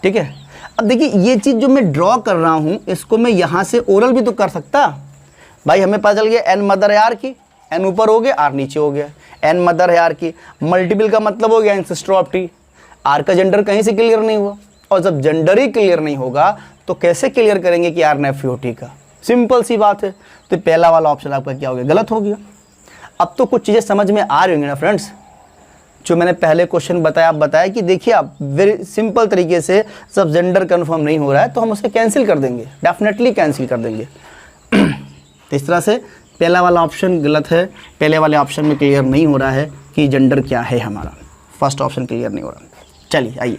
ठीक है, अब देखिए ये चीज़ जो मैं ड्रॉ कर रहा हूँ इसको मैं यहाँ से ओरल भी तो कर सकता भाई। हमें पता चल गया एन मदर है आर की, एन ऊपर हो गया आर नीचे हो गया, एन मदर है आर की। मल्टीपल का मतलब हो गया N sister of T. R का जेंडर कहीं से क्लियर नहीं हुआ, और जब जेंडर ही क्लियर नहीं होगा तो कैसे क्लियर करेंगे कि आर नेफ्यू टी का, सिंपल सी बात है। तो पहला वाला ऑप्शन आपका क्या हो गया, गलत हो गया। अब तो कुछ चीज़ें समझ में आ रही होंगी ना फ्रेंड्स, जो मैंने पहले क्वेश्चन बताया, आप बताया कि देखिए आप वेरी सिंपल तरीके से जब जेंडर कंफर्म नहीं हो रहा है तो हम उसे कैंसिल कर देंगे, डेफिनेटली कैंसिल कर देंगे। तो इस तरह से पहला वाला ऑप्शन गलत है, पहले वाले ऑप्शन में क्लियर नहीं हो रहा है कि जेंडर क्या है हमारा, फर्स्ट ऑप्शन क्लियर नहीं हो रहा। चलिए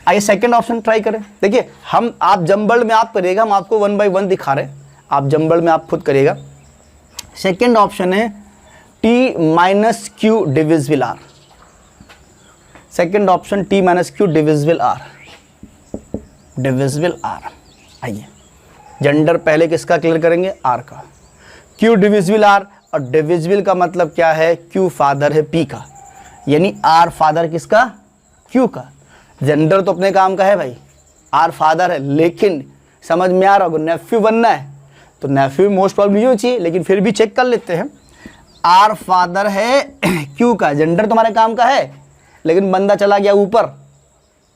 आइए सेकंड ऑप्शन ट्राई करें। देखिए हम, आप जंबल में आप करिएगा, हम आपको 1 by 1 दिखा रहे हैं, आप जंबल में आप खुद करिएगा। सेकंड ऑप्शन है T minus Q divisible R. Second option T minus Q divisible R, divisible R. आइए जेंडर पहले किसका क्लियर करेंगे, आर का। क्यू डिविजिबल आर, और डिविजिबल का मतलब क्या है, क्यू फादर है पी का, यानी आर फादर किसका, क्यू का। जेंडर तो अपने काम का है भाई, आर फादर है, लेकिन समझ में आ रहा होगा नेफ्यू बनना है तो नेफ्यू मोस्ट प्रॉब्लम नहीं चाहिए, लेकिन फिर भी चेक कर लेते हैं। आर फादर है क्यू का, जेंडर तुम्हारे काम का है, लेकिन बंदा चला गया ऊपर,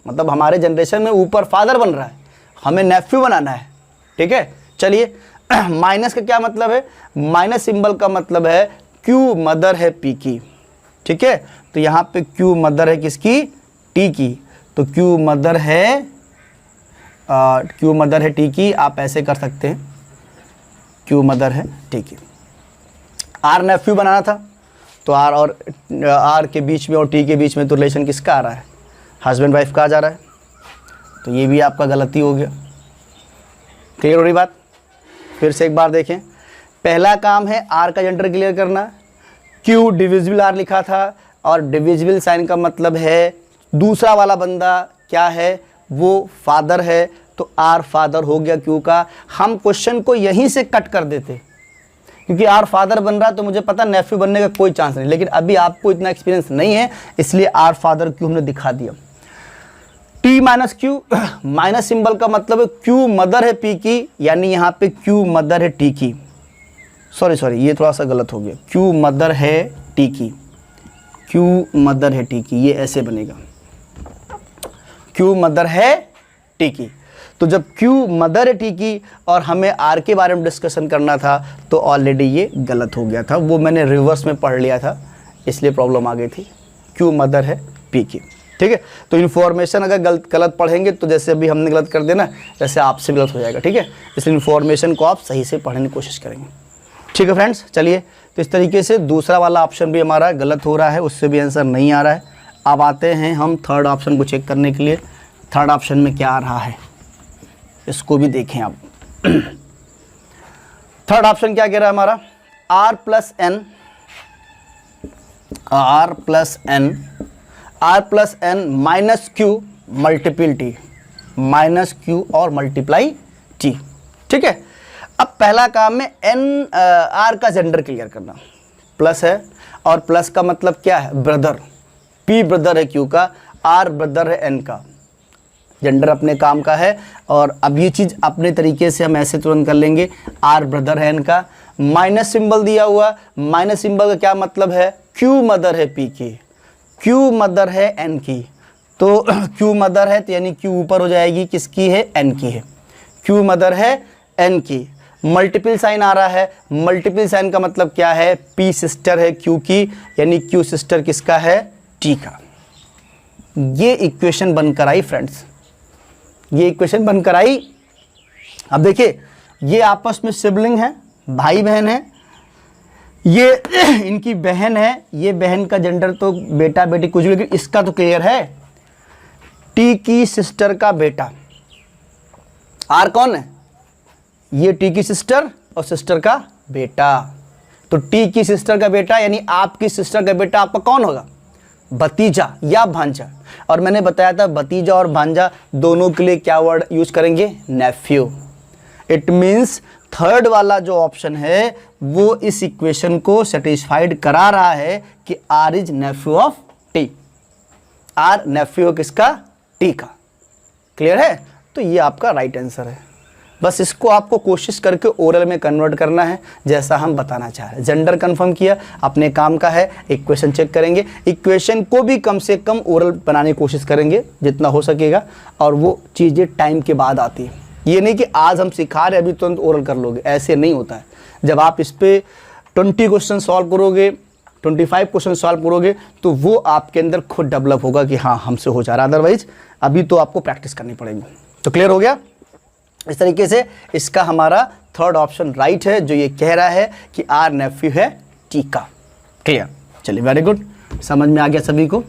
मतलब हमारे जनरेशन में ऊपर फादर बन रहा है, हमें नेफ्यू बनाना है। ठीक है, चलिए माइनस का क्या मतलब है, माइनस सिंबल का मतलब है क्यू मदर है पी की। ठीक है, तो यहाँ पे क्यू मदर है किसकी, टी की, तो क्यू मदर है टी की। आप ऐसे कर सकते हैं, क्यू मदर है टी की। आर नेफ्यू बनाना था तो आर और आर के बीच में और टी के बीच में तो रिलेशन किसका आ रहा है, हस्बैंड वाइफ का आ जा रहा है, तो ये भी आपका गलती हो गया। क्लियर हो रही बात, फिर से एक बार देखें। पहला काम है आर का जेंडर क्लियर करना, क्यू डिविजिबल आर लिखा था और डिविजिबल साइन का मतलब है दूसरा वाला बंदा क्या है, वो फादर है, तो आर फादर हो गया क्यू का। हम क्वेश्चन को यहीं से कट कर देते, क्योंकि आर फादर बन रहा है तो मुझे पता नेफ्यू बनने का कोई चांस नहीं, लेकिन अभी आपको इतना एक्सपीरियंस नहीं है, इसलिए आर फादर क्यू हमने दिखा दिया। T minus Q, minus symbol का मतलब है क्यू मदर है पी की, यानी यहाँ पे क्यू मदर है टी की। सॉरी ये थोड़ा सा गलत हो गया, क्यू मदर है टी की, क्यू मदर है टी की, ये ऐसे बनेगा, क्यू मदर है टी की। तो जब Q मदर है टी की और हमें R के बारे में डिस्कशन करना था, तो ऑलरेडी ये गलत हो गया था, वो मैंने रिवर्स में पढ़ लिया था, इसलिए प्रॉब्लम आ गई थी। Q मदर है P की, ठीक है। तो इन्फॉर्मेशन अगर गलत पढ़ेंगे तो जैसे अभी हमने गलत कर देना, वैसे आपसे गलत हो जाएगा, ठीक है। इसलिए इन्फॉर्मेशन को आप सही से पढ़ने की कोशिश करेंगे, ठीक है फ्रेंड्स। चलिए, तो इस तरीके से दूसरा वाला ऑप्शन भी हमारा गलत हो रहा है, उससे भी आंसर नहीं आ रहा है। अब आते हैं हम थर्ड ऑप्शन को चेक करने के लिए। थर्ड ऑप्शन में क्या आ रहा है, इसको भी देखें आप। थर्ड ऑप्शन क्या कह रहा है हमारा, r plus N minus Q multiple T, minus Q और मल्टीप्लाई टी, ठीक है। अब पहला काम है आर का जेंडर क्लियर करना। प्लस है, और प्लस का मतलब क्या है, ब्रदर। पी ब्रदर है क्यू का, आर ब्रदर है एन का, जेंडर अपने काम का है। और अब ये चीज़ अपने तरीके से हम ऐसे तुरंत कर लेंगे, आर ब्रदर है एन का, माइनस सिंबल दिया हुआ, माइनस सिंबल का क्या मतलब है, क्यू मदर है पी की, क्यू मदर है एन की। तो क्यू मदर है तो यानी क्यू ऊपर हो जाएगी, किसकी है, एन की है, क्यू मदर है एन की। मल्टीपल साइन आ रहा है, मल्टीपल साइन का मतलब क्या है, पी सिस्टर है क्यू की, यानी क्यू सिस्टर किसका है, टी का। ये इक्वेशन बनकर आई फ्रेंड्स, ये इक्वेशन बनकर आई। अब देखिए, ये आपस में सिबलिंग है, भाई बहन है, ये इनकी बहन है, ये बहन का जेंडर तो बेटा बेटी कुछ भी, लेकिन इसका तो क्लियर है, टी की सिस्टर का बेटा। आर कौन है, ये टी की सिस्टर और सिस्टर का बेटा। तो टी की सिस्टर का बेटा यानी आपकी सिस्टर का बेटा आपका कौन होगा, भतीजा या भांजा। और मैंने बताया था भतीजा और भांजा दोनों के लिए क्या वर्ड यूज करेंगे, नेफ्यू। इट मीन्स थर्ड वाला जो ऑप्शन है वो इस इक्वेशन को सेटिस्फाइड करा रहा है कि R is nephew of T, R nephew किसका, टी का। क्लियर है, तो ये आपका राइट आंसर है। बस इसको आपको कोशिश करके ओरल में कन्वर्ट करना है, जैसा हम बताना चाह रहे हैं। जेंडर कंफर्म किया, अपने काम का है, इक्वेशन चेक करेंगे, इक्वेशन को भी कम से कम ओरल बनाने की कोशिश करेंगे जितना हो सकेगा, और वो चीज़ें टाइम के बाद आती है। ये नहीं कि आज हम सिखा रहे अभी तुरंत ओरल कर लोगे, ऐसे नहीं होता है। जब आप इस पर 20 क्वेश्चन सॉल्व करोगे, 25 क्वेश्चन सॉल्व करोगे, तो वो आपके अंदर खुद डेवलप होगा कि हाँ हमसे हो जा रहा है, अदरवाइज अभी तो आपको प्रैक्टिस करनी पड़ेगी। तो क्लियर हो गया। इस तरीके से इसका हमारा थर्ड ऑप्शन राइट है, जो ये कह रहा है कि आर नेफ्यू है टी का। क्लियर, चलिए वेरी गुड, समझ में आ गया सभी को।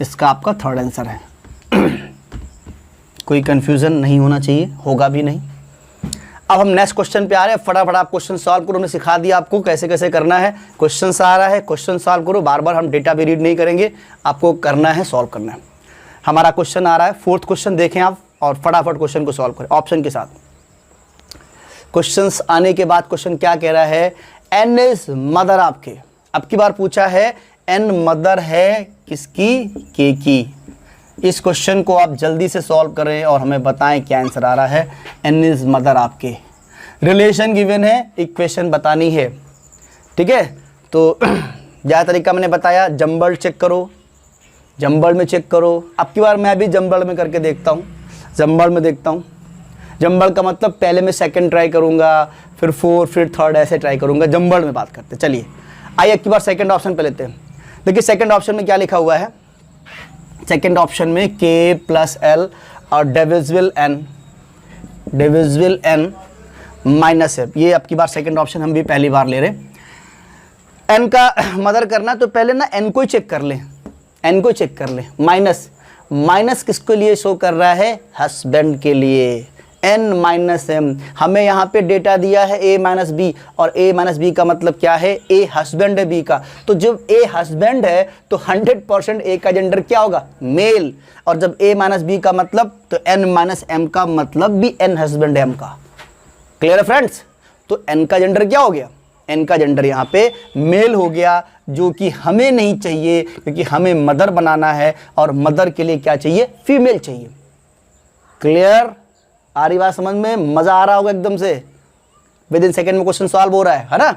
इसका आपका थर्ड आंसर है। कोई कंफ्यूजन नहीं होना चाहिए, होगा भी नहीं। अब हम नेक्स्ट क्वेश्चन पे आ रहे हैं, फटाफट आप क्वेश्चन सॉल्व करो। हमने सिखा दिया आपको कैसे कैसे करना है। क्वेश्चन आ रहा है, क्वेश्चन सॉल्व करो। बार बार हम डेटा भी रीड नहीं करेंगे, आपको करना है, सॉल्व करना है। हमारा क्वेश्चन आ रहा है, फोर्थ क्वेश्चन देखें आप और फटाफट क्वेश्चन को सॉल्व करें ऑप्शन के साथ। क्वेश्चंस आने के बाद क्वेश्चन क्या कह रहा है, एन इज मदर आपके। अब की बार पूछा है एन मदर है किसकी, के की। इस क्वेश्चन को आप जल्दी से सॉल्व करें और हमें बताएं क्या आंसर आ रहा है। एन इज मदर आपके, रिलेशन गिवन है, इक्वेशन बतानी है, ठीक है। तो क्या तरीका मैंने बताया, जंबल चेक करो, जंबल में चेक करो। अब की बार मैं भी जंबल में करके देखता हूँ, जंबल में देखता हूँ। जंबल का मतलब पहले मैं सेकंड ट्राई करूँगा, फिर फोर्थ, फिर थर्ड, ऐसे ट्राई करूँगा। जंबल में बात करते, चलिए आइए एक बार सेकंड ऑप्शन पे लेते हैं। देखिए सेकंड ऑप्शन में क्या लिखा हुआ है, सेकंड ऑप्शन में k प्लस एल और डिविजिबल n माइनस है। ये अब की बार सेकंड ऑप्शन हम भी पहली बार ले रहे हैं। n का मदर करना तो पहले ना n को ही चेक कर लें, n को चेक कर लें। माइनस, माइनस किसके लिए शो कर रहा है, हस्बैंड के लिए, n माइनस एम। हमें यहाँ पे डेटा दिया है a माइनस बी, और a माइनस बी का मतलब क्या है, a हस्बैंड है b का। तो जब a हस्बैंड है तो 100% a का जेंडर क्या होगा, मेल। और जब a माइनस बी का मतलब, तो n माइनस एम का मतलब भी n हस्बैंड है m का। क्लियर है फ्रेंड्स? तो n का जेंडर क्या हो गया, n का जेंडर यहाँ पे मेल हो गया, जो कि हमें नहीं चाहिए, क्योंकि हमें मदर बनाना है और मदर के लिए क्या चाहिए, फीमेल चाहिए। क्लियर? आ रही बात समझ में? मजा आ रहा होगा एकदम से। विद इन सेकेंड में क्वेश्चन सॉल्व हो रहा है ना।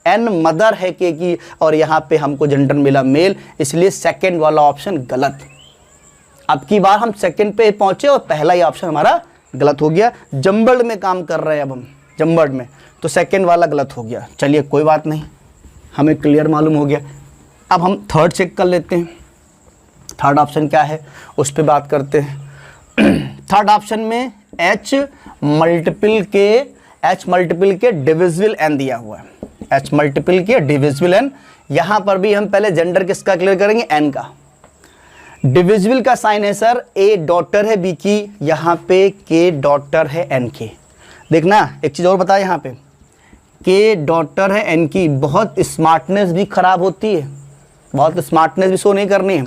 एन मदर है के की, और यहाँ पे हमको जेंडर मिला मेल, इसलिए सेकेंड वाला ऑप्शन गलत। अब की बार हम सेकेंड पे पहुंचे और पहला ही ऑप्शन हमारा गलत हो गया। जम्बर्ड में काम कर रहे हैं अब हम, जम्बर्ड में, तो सेकेंड वाला गलत हो गया। चलिए कोई बात नहीं, हमें क्लियर मालूम हो गया। अब हम थर्ड चेक कर लेते हैं, थर्ड ऑप्शन क्या है उस पर बात करते हैं। थर्ड ऑप्शन में H मल्टीपल के डिविजिबल n दिया हुआ है, H मल्टीपल के डिविजिबल n। यहाँ पर भी हम पहले जेंडर किसका क्लियर करेंगे, n का। डिविजिबल का साइन है सर, a डॉटर है b की, यहाँ पे k डॉटर है n की। देखना एक चीज़ और बता, यहाँ पे k डॉटर है n की, बहुत स्मार्टनेस भी खराब होती है, बहुत स्मार्टनेस भी शो नहीं करनी है।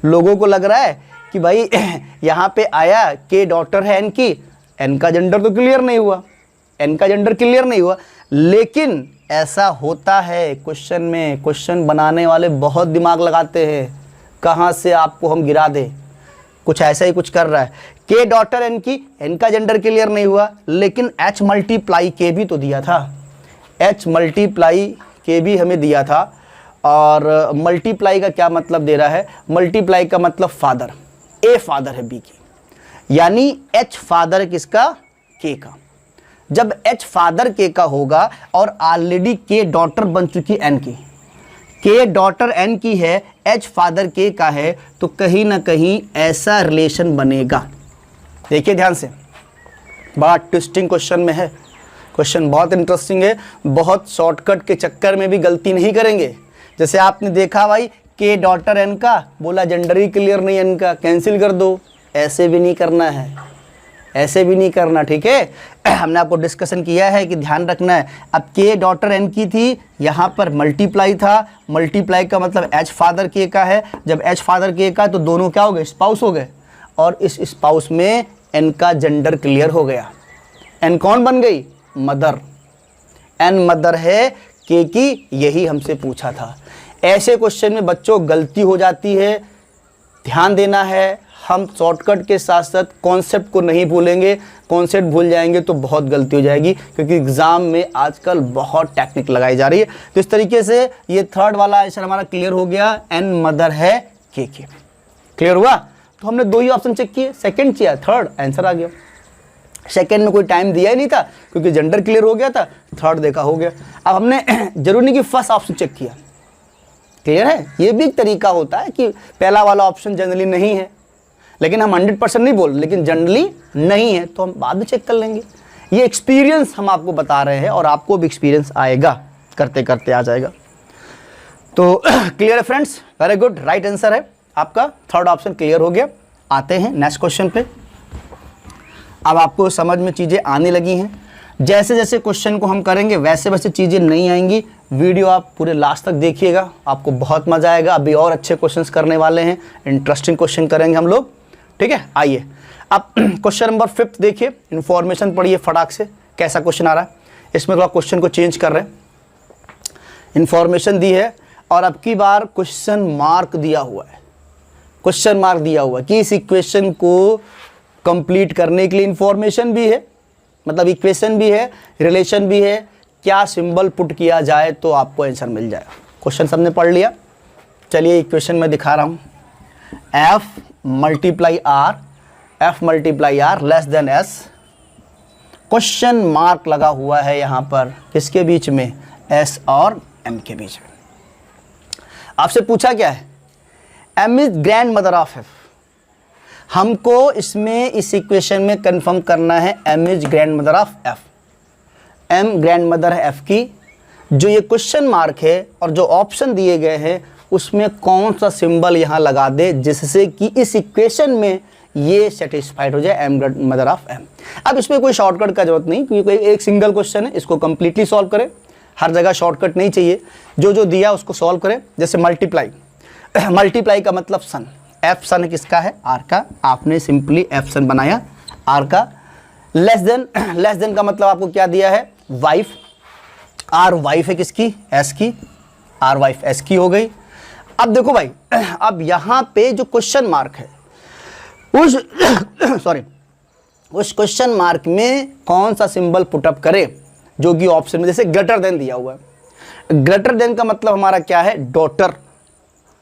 लोगों को लग रहा है कि भाई यहाँ पे आया के डॉटर है n की, n का जेंडर तो क्लियर नहीं हुआ, n का जेंडर क्लियर नहीं हुआ। लेकिन ऐसा होता है क्वेश्चन में, क्वेश्चन बनाने वाले बहुत दिमाग लगाते हैं, कहाँ से आपको हम गिरा दें। कुछ ऐसा ही कुछ कर रहा है, के डॉटर n की, n का जेंडर क्लियर नहीं हुआ, लेकिन h मल्टीप्लाई के भी तो दिया था, h मल्टीप्लाई के भी हमें दिया था। और मल्टीप्लाई का क्या मतलब दे रहा है, मल्टीप्लाई का मतलब फादर, ए फादर है बी की, यानी एच फादर किसका, के का। जब एच फादर के का होगा और ऑलरेडी के डॉटर बन चुकी एन की, के डॉटर एन की है, एच फादर के का है, तो कहीं ना कहीं ऐसा रिलेशन बनेगा। देखिए ध्यान से, बड़ा ट्विस्टिंग क्वेश्चन में है, क्वेश्चन बहुत इंटरेस्टिंग है, बहुत शॉर्टकट के चक्कर में भी गलती नहीं करेंगे। जैसे आपने देखा भाई के डॉटर एन का, बोला जेंडर ही क्लियर नहीं एन का, कैंसिल कर दो। ऐसे भी नहीं करना है, ऐसे भी नहीं करना, ठीक है। हमने आपको डिस्कशन किया है कि ध्यान रखना है। अब के डॉटर एन की थी, यहाँ पर मल्टीप्लाई था, मल्टीप्लाई का मतलब एच फादर के का है। जब एच फादर के का तो दोनों क्या हो गए, स्पाउस हो गए, और इस स्पाउस में एन का जेंडर क्लियर हो गया। एन कौन बन गई, मदर। एन मदर है के की, यही हमसे पूछा था। ऐसे क्वेश्चन में बच्चों गलती हो जाती है, ध्यान देना है। हम शॉर्टकट के साथ साथ कॉन्सेप्ट को नहीं भूलेंगे, कॉन्सेप्ट भूल जाएंगे तो बहुत गलती हो जाएगी, क्योंकि एग्जाम में आजकल बहुत टेक्निक लगाई जा रही है। तो इस तरीके से ये थर्ड वाला आंसर हमारा क्लियर हो गया, एन मदर है के। क्लियर हुआ? तो हमने दो ही ऑप्शन चेक किए, सेकंड किया, थर्ड आंसर आ गया। सेकंड में कोई टाइम दिया ही नहीं था, क्योंकि जेंडर क्लियर हो गया था, थर्ड देखा हो गया। अब हमने जरूरी नहीं कि फर्स्ट ऑप्शन चेक किया, क्लियर है? ये भी एक तरीका होता है कि पहला वाला ऑप्शन जनरली नहीं है, लेकिन हम 100% नहीं बोल, लेकिन जनरली नहीं है तो हम बाद में चेक कर लेंगे। ये एक्सपीरियंस हम आपको बता रहे हैं, और आपको भी एक्सपीरियंस आएगा, करते करते आ जाएगा। तो क्लियर है friends? Very good, right answer है आपका, थर्ड ऑप्शन क्लियर हो गया। आते हैं नेक्स्ट क्वेश्चन पे। अब आपको समझ में चीज़ें आने लगी हैं, जैसे जैसे क्वेश्चन को हम करेंगे वैसे वैसे चीज़ें नहीं आएंगी। वीडियो आप पूरे लास्ट तक देखिएगा, आपको बहुत मज़ा आएगा। अभी और अच्छे क्वेश्चंस करने वाले हैं, इंटरेस्टिंग क्वेश्चन करेंगे हम लोग, ठीक है। आइए अब क्वेश्चन नंबर 5 देखिए, इन्फॉर्मेशन पढ़िए फटाक से, कैसा क्वेश्चन आ रहा है। इसमें थोड़ा क्वेश्चन को चेंज कर रहे हैं, इन्फॉर्मेशन दी है और अब की बार क्वेश्चन मार्क दिया हुआ है, क्वेश्चन मार्क दिया हुआ है कि इस इक्वेशन को कंप्लीट करने के लिए इन्फॉर्मेशन भी है, मतलब इक्वेशन भी है, रिलेशन भी है, क्या सिंबल पुट किया जाए तो आपको आंसर मिल जाएगा। क्वेश्चन सबने पढ़ लिया, चलिए इक्वेशन में दिखा रहा हूँ। F multiply R less than S, question mark लगा हुआ है यहाँ पर, किसके बीच में, S और M के बीच में। आपसे पूछा क्या है, M is grand mother of F। हमको इसमें इस इक्वेशन में कंफर्म करना है M is grand mother of F। M grand mother है F की। जो ये क्वेश्चन मार्क है और जो ऑप्शन दिए गए हैं उसमें कौन सा सिंबल यहाँ लगा दे जिससे कि इस इक्वेशन में ये सेटिस्फाइड हो जाए m great mother of m। अब इसमें कोई शॉर्टकट का जरूरत नहीं, क्योंकि एक सिंगल क्वेश्चन है, इसको कंप्लीटली सॉल्व करें, हर जगह शॉर्टकट नहीं चाहिए, जो जो दिया उसको सॉल्व करें। जैसे मल्टीप्लाई, मल्टीप्लाई का मतलब सन, एफ सन किसका है, आर का, आपने सिंपली एफ सन बनाया आर का। लेस देन का मतलब आपको क्या दिया है, वाइफ, आर वाइफ है किसकी, एस की, आर वाइफ एस की हो गई। अब देखो भाई, अब यहां पे जो क्वेश्चन मार्क है उस उस क्वेश्चन मार्क में कौन सा सिंबल पुटअप करे, जो कि ऑप्शन में जैसे ग्रेटर देन दिया हुआ है। ग्रेटर देन का मतलब हमारा क्या है, डॉटर,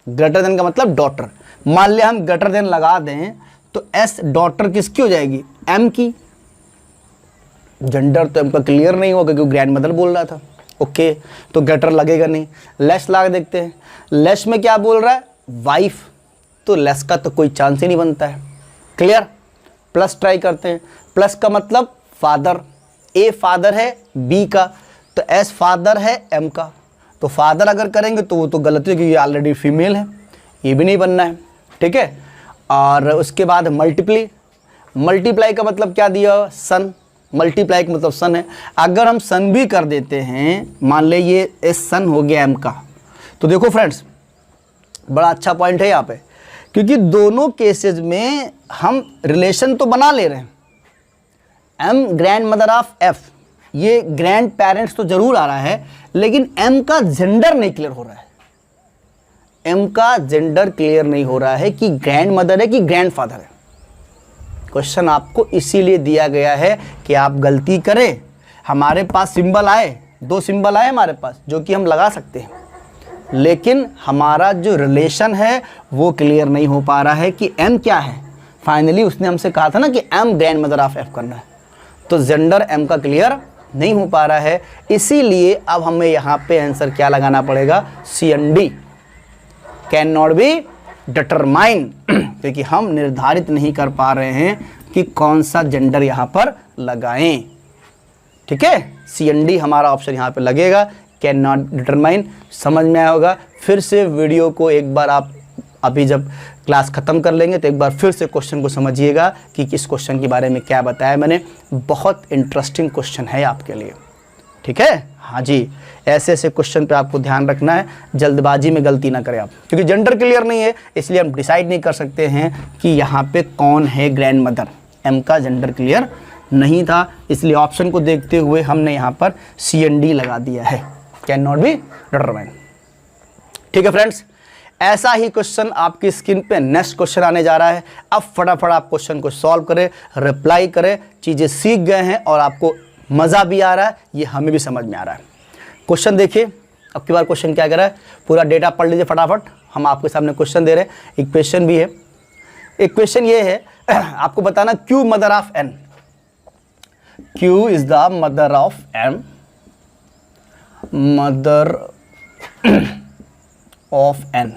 ग्रेटर देन का मतलब डॉटर। मान लिया हम ग्रेटर देन लगा दें तो एस डॉटर किसकी हो जाएगी, एम की। जेंडर तो एम का क्लियर नहीं होगा क्योंकि ग्रैंड मदर बोल रहा था, ओके, तो ग्रेटर लगेगा नहीं। लेस लगा देखते हैं, लेस में क्या बोल रहा है, वाइफ, तो लेस का तो कोई चांस ही नहीं बनता है, क्लियर। प्लस ट्राई करते हैं, प्लस का मतलब फादर, ए फादर है बी का, तो एस फादर है एम का, तो फादर अगर करेंगे तो वो तो गलत है क्योंकि ये ऑलरेडी फीमेल है, ये भी नहीं बनना है, ठीक है। और उसके बाद मल्टीप्लाई, मल्टीप्लाई का मतलब क्या दिया, सन, मल्टीप्लाई का मतलब सन है। अगर हम सन भी कर देते हैं, मान ले ये एस सन हो गया एम का, तो देखो फ्रेंड्स बड़ा अच्छा पॉइंट है यहाँ पे, क्योंकि दोनों केसेस में हम रिलेशन तो बना ले रहे हैं। M grandmother of F, ये ग्रैंड पेरेंट्स तो जरूर आ रहा है, लेकिन एम का जेंडर नहीं क्लियर हो रहा है, एम का जेंडर क्लियर नहीं हो रहा है कि ग्रैंड मदर है कि ग्रैंड फादर है। क्वेश्चन आपको इसीलिए दिया गया है कि आप गलती करें। हमारे पास सिंबल आए, दो सिंबल आए हमारे पास जो कि हम लगा सकते हैं, लेकिन हमारा जो रिलेशन है वो क्लियर नहीं हो पा रहा है कि एम क्या है। फाइनली उसने हमसे कहा था ना कि M grandmother of F करना है, तो जेंडर एम का क्लियर नहीं हो पा रहा है, इसीलिए अब हमें यहाँ पे आंसर क्या लगाना पड़ेगा, C and D, can not be determine, क्योंकि हम निर्धारित नहीं कर पा रहे हैं कि कौन सा जेंडर यहाँ पर लगाएं, ठीक है। सी एंड डी हमारा ऑप्शन यहाँ पे लगेगा, कैन नॉट डिटरमाइन। समझ में आया होगा। फिर से वीडियो को एक बार आप अभी जब क्लास ख़त्म कर लेंगे तो एक बार फिर से क्वेश्चन को समझिएगा कि किस क्वेश्चन के बारे में क्या बताया मैंने, बहुत इंटरेस्टिंग क्वेश्चन है आपके लिए, ठीक है। हाँ जी, ऐसे ऐसे क्वेश्चन पे आपको ध्यान रखना है, जल्दबाजी में गलती ना करें आप, क्योंकि जेंडर क्लियर नहीं है इसलिए हम डिसाइड नहीं कर सकते हैं कि यहाँ पे कौन है ग्रैंड मदर। एम का जेंडर क्लियर नहीं था, इसलिए ऑप्शन को देखते हुए हमने यहाँ पर सी एंड डी लगा दिया है, कैन नॉट बी डिटरमाइन, ठीक है फ्रेंड्स। ऐसा ही क्वेश्चन आपकी स्क्रीन पे नेक्स्ट क्वेश्चन आने जा रहा है। अब फटाफट आप क्वेश्चन को सॉल्व करें, रिप्लाई करें, चीज़ें सीख गए हैं और आपको मज़ा भी आ रहा है, ये हमें भी समझ में आ रहा है। क्वेश्चन देखिए, अब की बार क्वेश्चन क्या कर रहा है, पूरा डेटा पढ़ लीजिए फटाफट, हम आपके सामने क्वेश्चन दे रहे हैं, इक्वेशन भी है। इक्वेशन ये है, आपको बताना Q mother of N, Q is the mother of M, mother of N,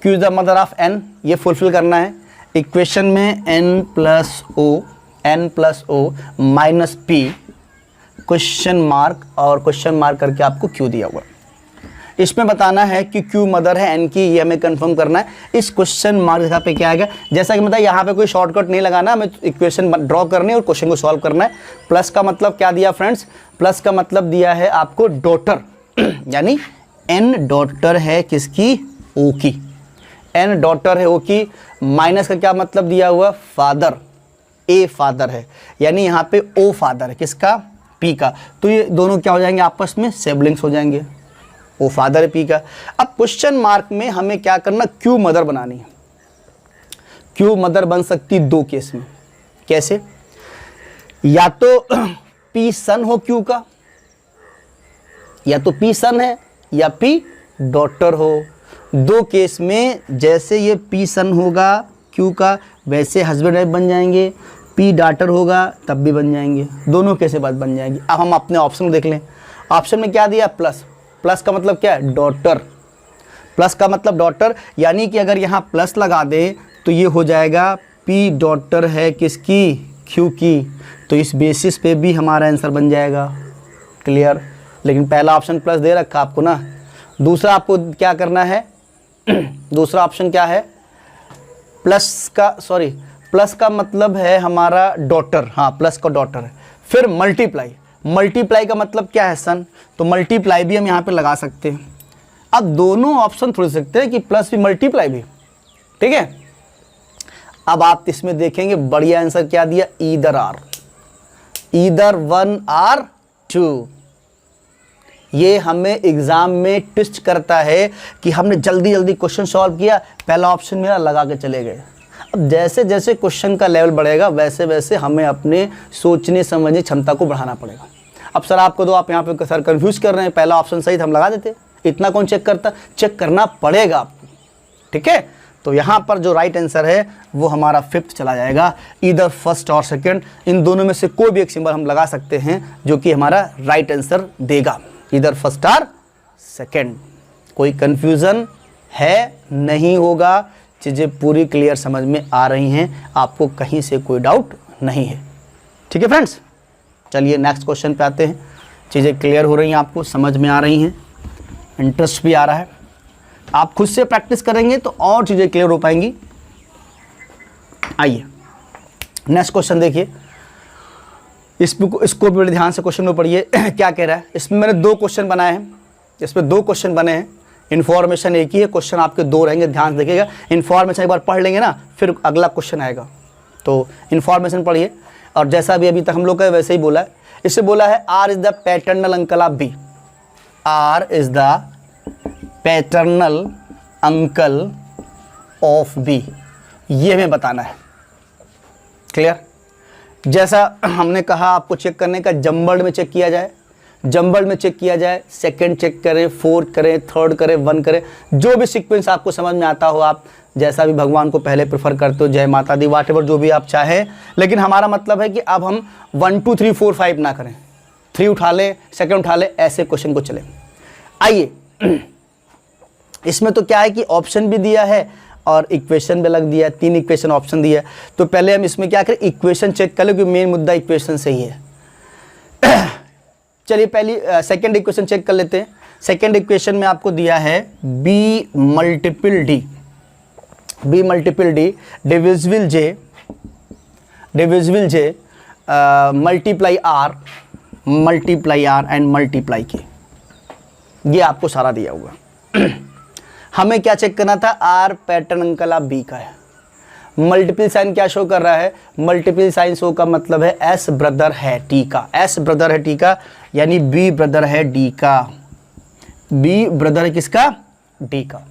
Q is the mother of N, ये फुलफिल करना है। इक्वेशन में n plus O minus P question mark और क्वेश्चन मार्क करके आपको क्यू दिया हुआ, इसमें बताना है कि क्यू मदर है एन की, ये हमें कंफर्म करना है। इस क्वेश्चन मार्क जगह पे क्या आएगा, जैसा कि मतलब यहाँ पे कोई शॉर्टकट नहीं लगाना, हमें इक्वेशन ड्रॉ करनी है और क्वेश्चन को सॉल्व करना है। प्लस का मतलब क्या दिया फ्रेंड्स, प्लस का मतलब दिया है आपको डॉटर, यानी एन डॉटर है किसकी, ओ की, एन डॉटर है ओ की। माइनस का क्या मतलब दिया हुआ, फादर, ए फादर है, यानी यहाँ पे ओ फादर है किसका, पी का, तो ये दोनों क्या हो जाएंगे आपस में सिबलिंग्स हो जाएंगे, ओ फादर है पी का। अब क्वेश्चन मार्क में हमें क्या करना, क्यू मदर बनानी है। क्यू मदर बन सकती दो केस में, कैसे, या तो पी सन हो क्यू का, या तो पी सन है या पी डॉटर हो। दो केस में जैसे ये पी सन होगा क्यू का, वैसे हस्बैंड वाइफ बन जाएंगे, पी डॉटर होगा तब भी बन जाएंगे, दोनों कैसे बात बन जाएंगी। अब हम अपने ऑप्शन को देख लें, ऑप्शन में क्या दिया, प्लस, प्लस का मतलब क्या है, डॉटर, प्लस का मतलब डॉटर, यानी कि अगर यहाँ प्लस लगा दे तो ये हो जाएगा पी डॉटर है किसकी, क्यू की, तो इस बेसिस पे भी हमारा आंसर बन जाएगा, क्लियर। लेकिन पहला ऑप्शन प्लस दे रखा आपको ना, दूसरा आपको क्या करना है दूसरा ऑप्शन क्या है, प्लस का प्लस का मतलब है हमारा डॉटर, हाँ प्लस का डॉटर है। फिर मल्टीप्लाई, मल्टीप्लाई का मतलब क्या है सन, तो मल्टीप्लाई भी हम यहाँ पे लगा सकते हैं। अब दोनों ऑप्शन थोड़ी सकते हैं कि प्लस भी मल्टीप्लाई भी, ठीक है। अब आप इसमें देखेंगे बढ़िया आंसर क्या दिया, ईदर आर, ईदर 1 और 2। ये हमें एग्जाम में ट्विस्ट करता है कि हमने जल्दी जल्दी क्वेश्चन सॉल्व किया, पहला ऑप्शन मेरा लगा के चले गए। अब जैसे जैसे क्वेश्चन का लेवल बढ़ेगा वैसे वैसे हमें अपने सोचने समझने क्षमता को बढ़ाना पड़ेगा। अब सर आपको तो आप यहाँ पे सर कंफ्यूज कर रहे हैं, पहला ऑप्शन सही था हम लगा देते, इतना कौन चेक करता, चेक करना पड़ेगा आपको, ठीक है। तो यहाँ पर जो राइट आंसर है वो हमारा 5th चला जाएगा, इधर फर्स्ट और सेकंड, इन दोनों में से कोई भी एक सिंबल हम लगा सकते हैं जो कि हमारा राइट आंसर देगा, इधर फर्स्ट और सेकंड। कोई कंफ्यूजन है नहीं होगा, चीज़ें पूरी क्लियर समझ में आ रही हैं, आपको कहीं से कोई डाउट नहीं है, ठीक है फ्रेंड्स। चलिए नेक्स्ट क्वेश्चन पे आते हैं। चीज़ें क्लियर हो रही हैं, आपको समझ में आ रही हैं, इंटरेस्ट भी आ रहा है, आप खुद से प्रैक्टिस करेंगे तो और चीज़ें क्लियर हो पाएंगी। आइए नेक्स्ट क्वेश्चन देखिए, इसको बड़े ध्यान से क्वेश्चन में पढ़िए क्या कह रहा है। इसमें मैंने 2 क्वेश्चन बनाए हैं, इसमें 2 क्वेश्चन बने हैं, इन्फॉर्मेशन एक ही है, क्वेश्चन आपके 2 रहेंगे, ध्यान से देखिएगा। इन्फॉर्मेशन एक बार पढ़ लेंगे ना फिर अगला क्वेश्चन आएगा, तो इन्फॉर्मेशन पढ़िए। और जैसा भी अभी तक हम लोग का वैसे ही बोला है, इससे बोला है R is the paternal uncle of B, R is the paternal uncle of B, ये हमें बताना है। क्लियर, जैसा हमने कहा आपको चेक करने का, जम्बल्ड में चेक किया जाए, जम्बल्ड में चेक किया जाए, सेकंड चेक करें, फोर्थ करें, थर्ड करें, 1 करें, जो भी सीक्वेंस आपको समझ में आता हो, आप जैसा भी भगवान को पहले प्रेफर करते हो, जय माता दी, व्हाटएवर जो भी आप चाहें। लेकिन हमारा मतलब है कि अब हम 1 2 3 4 5 ना करें, 3 उठा लें, सेकंड उठा लें, ऐसे क्वेश्चन को चले। आइए इसमें तो क्या है कि ऑप्शन भी दिया है और इक्वेशन भी अलग दिया है, 3 इक्वेशन ऑप्शन दिया है। तो पहले हम इसमें क्या करें, इक्वेशन चेक कर लो, क्योंकि मेन मुद्दा इक्वेशन से ही है। चलिए पहली सेकंड इक्वेशन चेक कर लेते हैं। सेकंड इक्वेशन में आपको दिया है b multiple D, b multiple D divisible j multiply r and multiply के, ये आपको सारा दिया हुआ। हमें क्या चेक करना था, R pattern uncle of B का है। मल्टीपल साइन क्या शो कर रहा है, मल्टीपल साइन शो का मतलब है एस ब्रदर है टी का, एस ब्रदर है टी का, यानी बी ब्रदर है डी का, बी ब्रदर है किसका, डी का।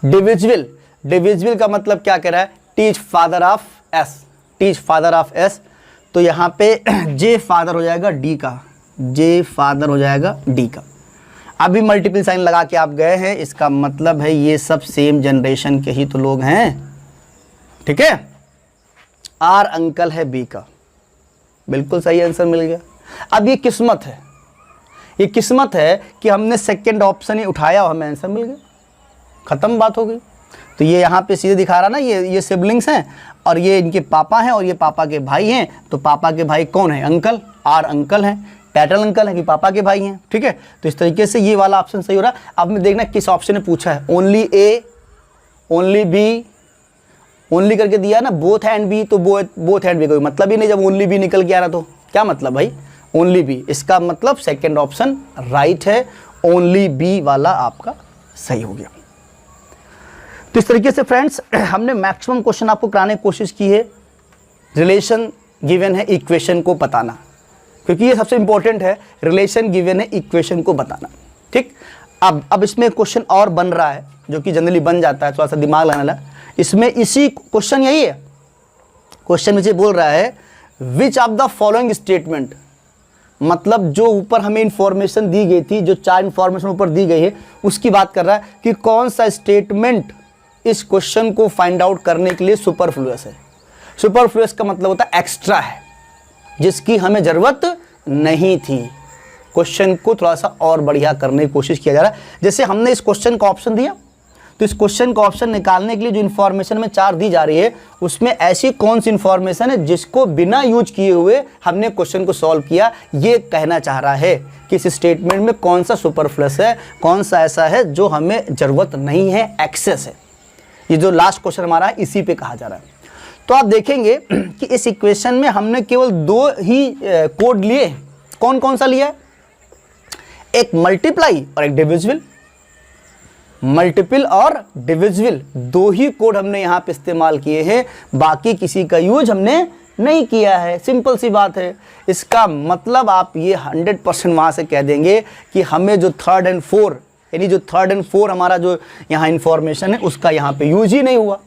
डिविजिबल, डिविजिबल का मतलब क्या कह रहा है, T is father of S, T is father of S, तो यहाँ पे जे फादर हो जाएगा डी का, जे फादर हो जाएगा डी का। अभी मल्टीपल साइन लगा के आप गए हैं, इसका मतलब है ये सब सेम जनरेशन के ही तो लोग हैं, ठीक है। आर अंकल है बी का, बिल्कुल सही आंसर मिल गया। अब ये किस्मत है, ये किस्मत है कि हमने सेकंड ऑप्शन ही उठाया और हमें आंसर मिल गया, खत्म बात हो गई। तो ये यहाँ पे सीधे दिखा रहा ना, ये सिबलिंग्स हैं और ये इनके पापा हैं और ये पापा के भाई हैं। तो पापा के भाई कौन है, अंकल, आर अंकल हैं, पैटर्न अंकल है कि पापा के भाई हैं, ठीक है। तो इस तरीके से ये वाला ऑप्शन सही हो रहा है। अब मैं देखना किस ऑप्शन ने पूछा है, ओनली ए, ओनली बी, ओनली करके दिया ना, बोथ एंड बी, तो बोथ एंड बी कोई मतलब ही नहीं जब ओनली बी निकल के आ रहा, तो क्या मतलब भाई ओनली बी, इसका मतलब सेकंड ऑप्शन राइट है, ओनली बी वाला आपका सही हो गया। तो इस तरीके से फ्रेंड्स हमने मैक्सिमम क्वेश्चन आपको कराने की कोशिश की है। रिलेशन गिवन है, इक्वेशन को बताना, क्योंकि ये सबसे इंपॉर्टेंट है, रिलेशन गिवन है, इक्वेशन को बताना, ठीक। अब इसमें क्वेश्चन और बन रहा है जो कि जनरली बन जाता है, थोड़ा सा दिमाग लगाना। इसमें इसी क्वेश्चन यही है, क्वेश्चन मुझे बोल रहा है which of the following statement, मतलब जो ऊपर हमें इंफॉर्मेशन दी गई थी, जो 4 इंफॉर्मेशन ऊपर दी गई है उसकी बात कर रहा है कि कौन सा स्टेटमेंट इस क्वेश्चन को फाइंड आउट करने के लिए सुपरफ्लुअस है। सुपरफ्लुअस का मतलब होता है एक्स्ट्रा है, जिसकी हमें ज़रूरत नहीं थी। क्वेश्चन को थोड़ा सा और बढ़िया करने की कोशिश किया जा रहा है। जैसे हमने इस क्वेश्चन का ऑप्शन दिया, तो इस क्वेश्चन का ऑप्शन निकालने के लिए जो इन्फॉर्मेशन में 4 दी जा रही है, उसमें ऐसी कौन सी इन्फॉर्मेशन है जिसको बिना यूज किए हुए हमने क्वेश्चन को सॉल्व किया। ये कहना चाह रहा है कि इस स्टेटमेंट में कौन सा सुपरफ्लस है, कौन सा ऐसा है जो हमें ज़रूरत नहीं है, एक्सेस है। ये जो लास्ट क्वेश्चन हमारा है इसी पे कहा जा रहा है। तो आप देखेंगे कि इस इक्वेशन में हमने केवल दो ही कोड लिए। कौन कौन सा लिया है? एक मल्टीप्लाई और एक डिविजिबल। मल्टीपल और डिविजिबल दो ही कोड हमने यहाँ पे इस्तेमाल किए हैं, बाकी किसी का यूज हमने नहीं किया है। सिंपल सी बात है। इसका मतलब आप ये 100% वहाँ से कह देंगे कि हमें जो 3rd and 4 यानी जो 3rd and 4 हमारा जो यहाँ इंफॉर्मेशन है उसका यहाँ पे यूज ही नहीं हुआ।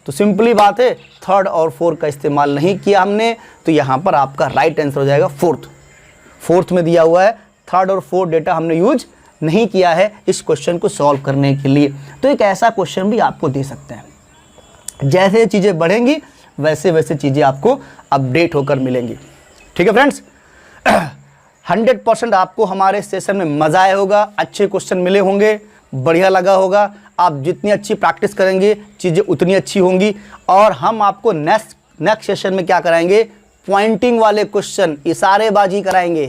तो सिंपली बात है, 3rd और 4 का इस्तेमाल नहीं किया हमने, तो यहाँ पर आपका राइट आंसर हो जाएगा 4th में दिया हुआ है 3rd और 4th डेटा हमने यूज नहीं किया है इस क्वेश्चन को सॉल्व करने के लिए। तो एक ऐसा क्वेश्चन भी आपको दे सकते हैं। जैसे चीज़ें बढ़ेंगी वैसे वैसे चीज़ें आपको अपडेट होकर मिलेंगी। ठीक है फ्रेंड्स, 100% आपको हमारे सेशन में मज़ा आया होगा, अच्छे क्वेश्चन मिले होंगे, बढ़िया लगा होगा। आप जितनी अच्छी प्रैक्टिस करेंगे चीज़ें उतनी अच्छी होंगी। और हम आपको नेक्स्ट सेशन में क्या कराएंगे? पॉइंटिंग वाले क्वेश्चन, इशारेबाजी कराएंगे।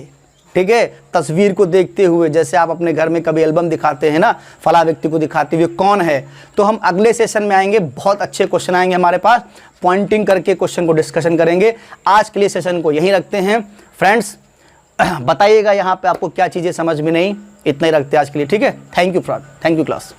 ठीक है, तस्वीर को देखते हुए, जैसे आप अपने घर में कभी एल्बम दिखाते हैं ना, फला व्यक्ति को दिखाते हुए कौन है, तो हम अगले सेशन में आएंगे, बहुत अच्छे क्वेश्चन आएंगे हमारे पास, पॉइंटिंग करके क्वेश्चन को डिस्कशन करेंगे। आज के लिए सेशन को यहीं रखते हैं फ्रेंड्स। बताइएगा यहाँ पे आपको क्या चीज़ें समझ में नहीं, इतना ही रखते हैं आज के लिए। ठीक है, थैंक यू क्लास।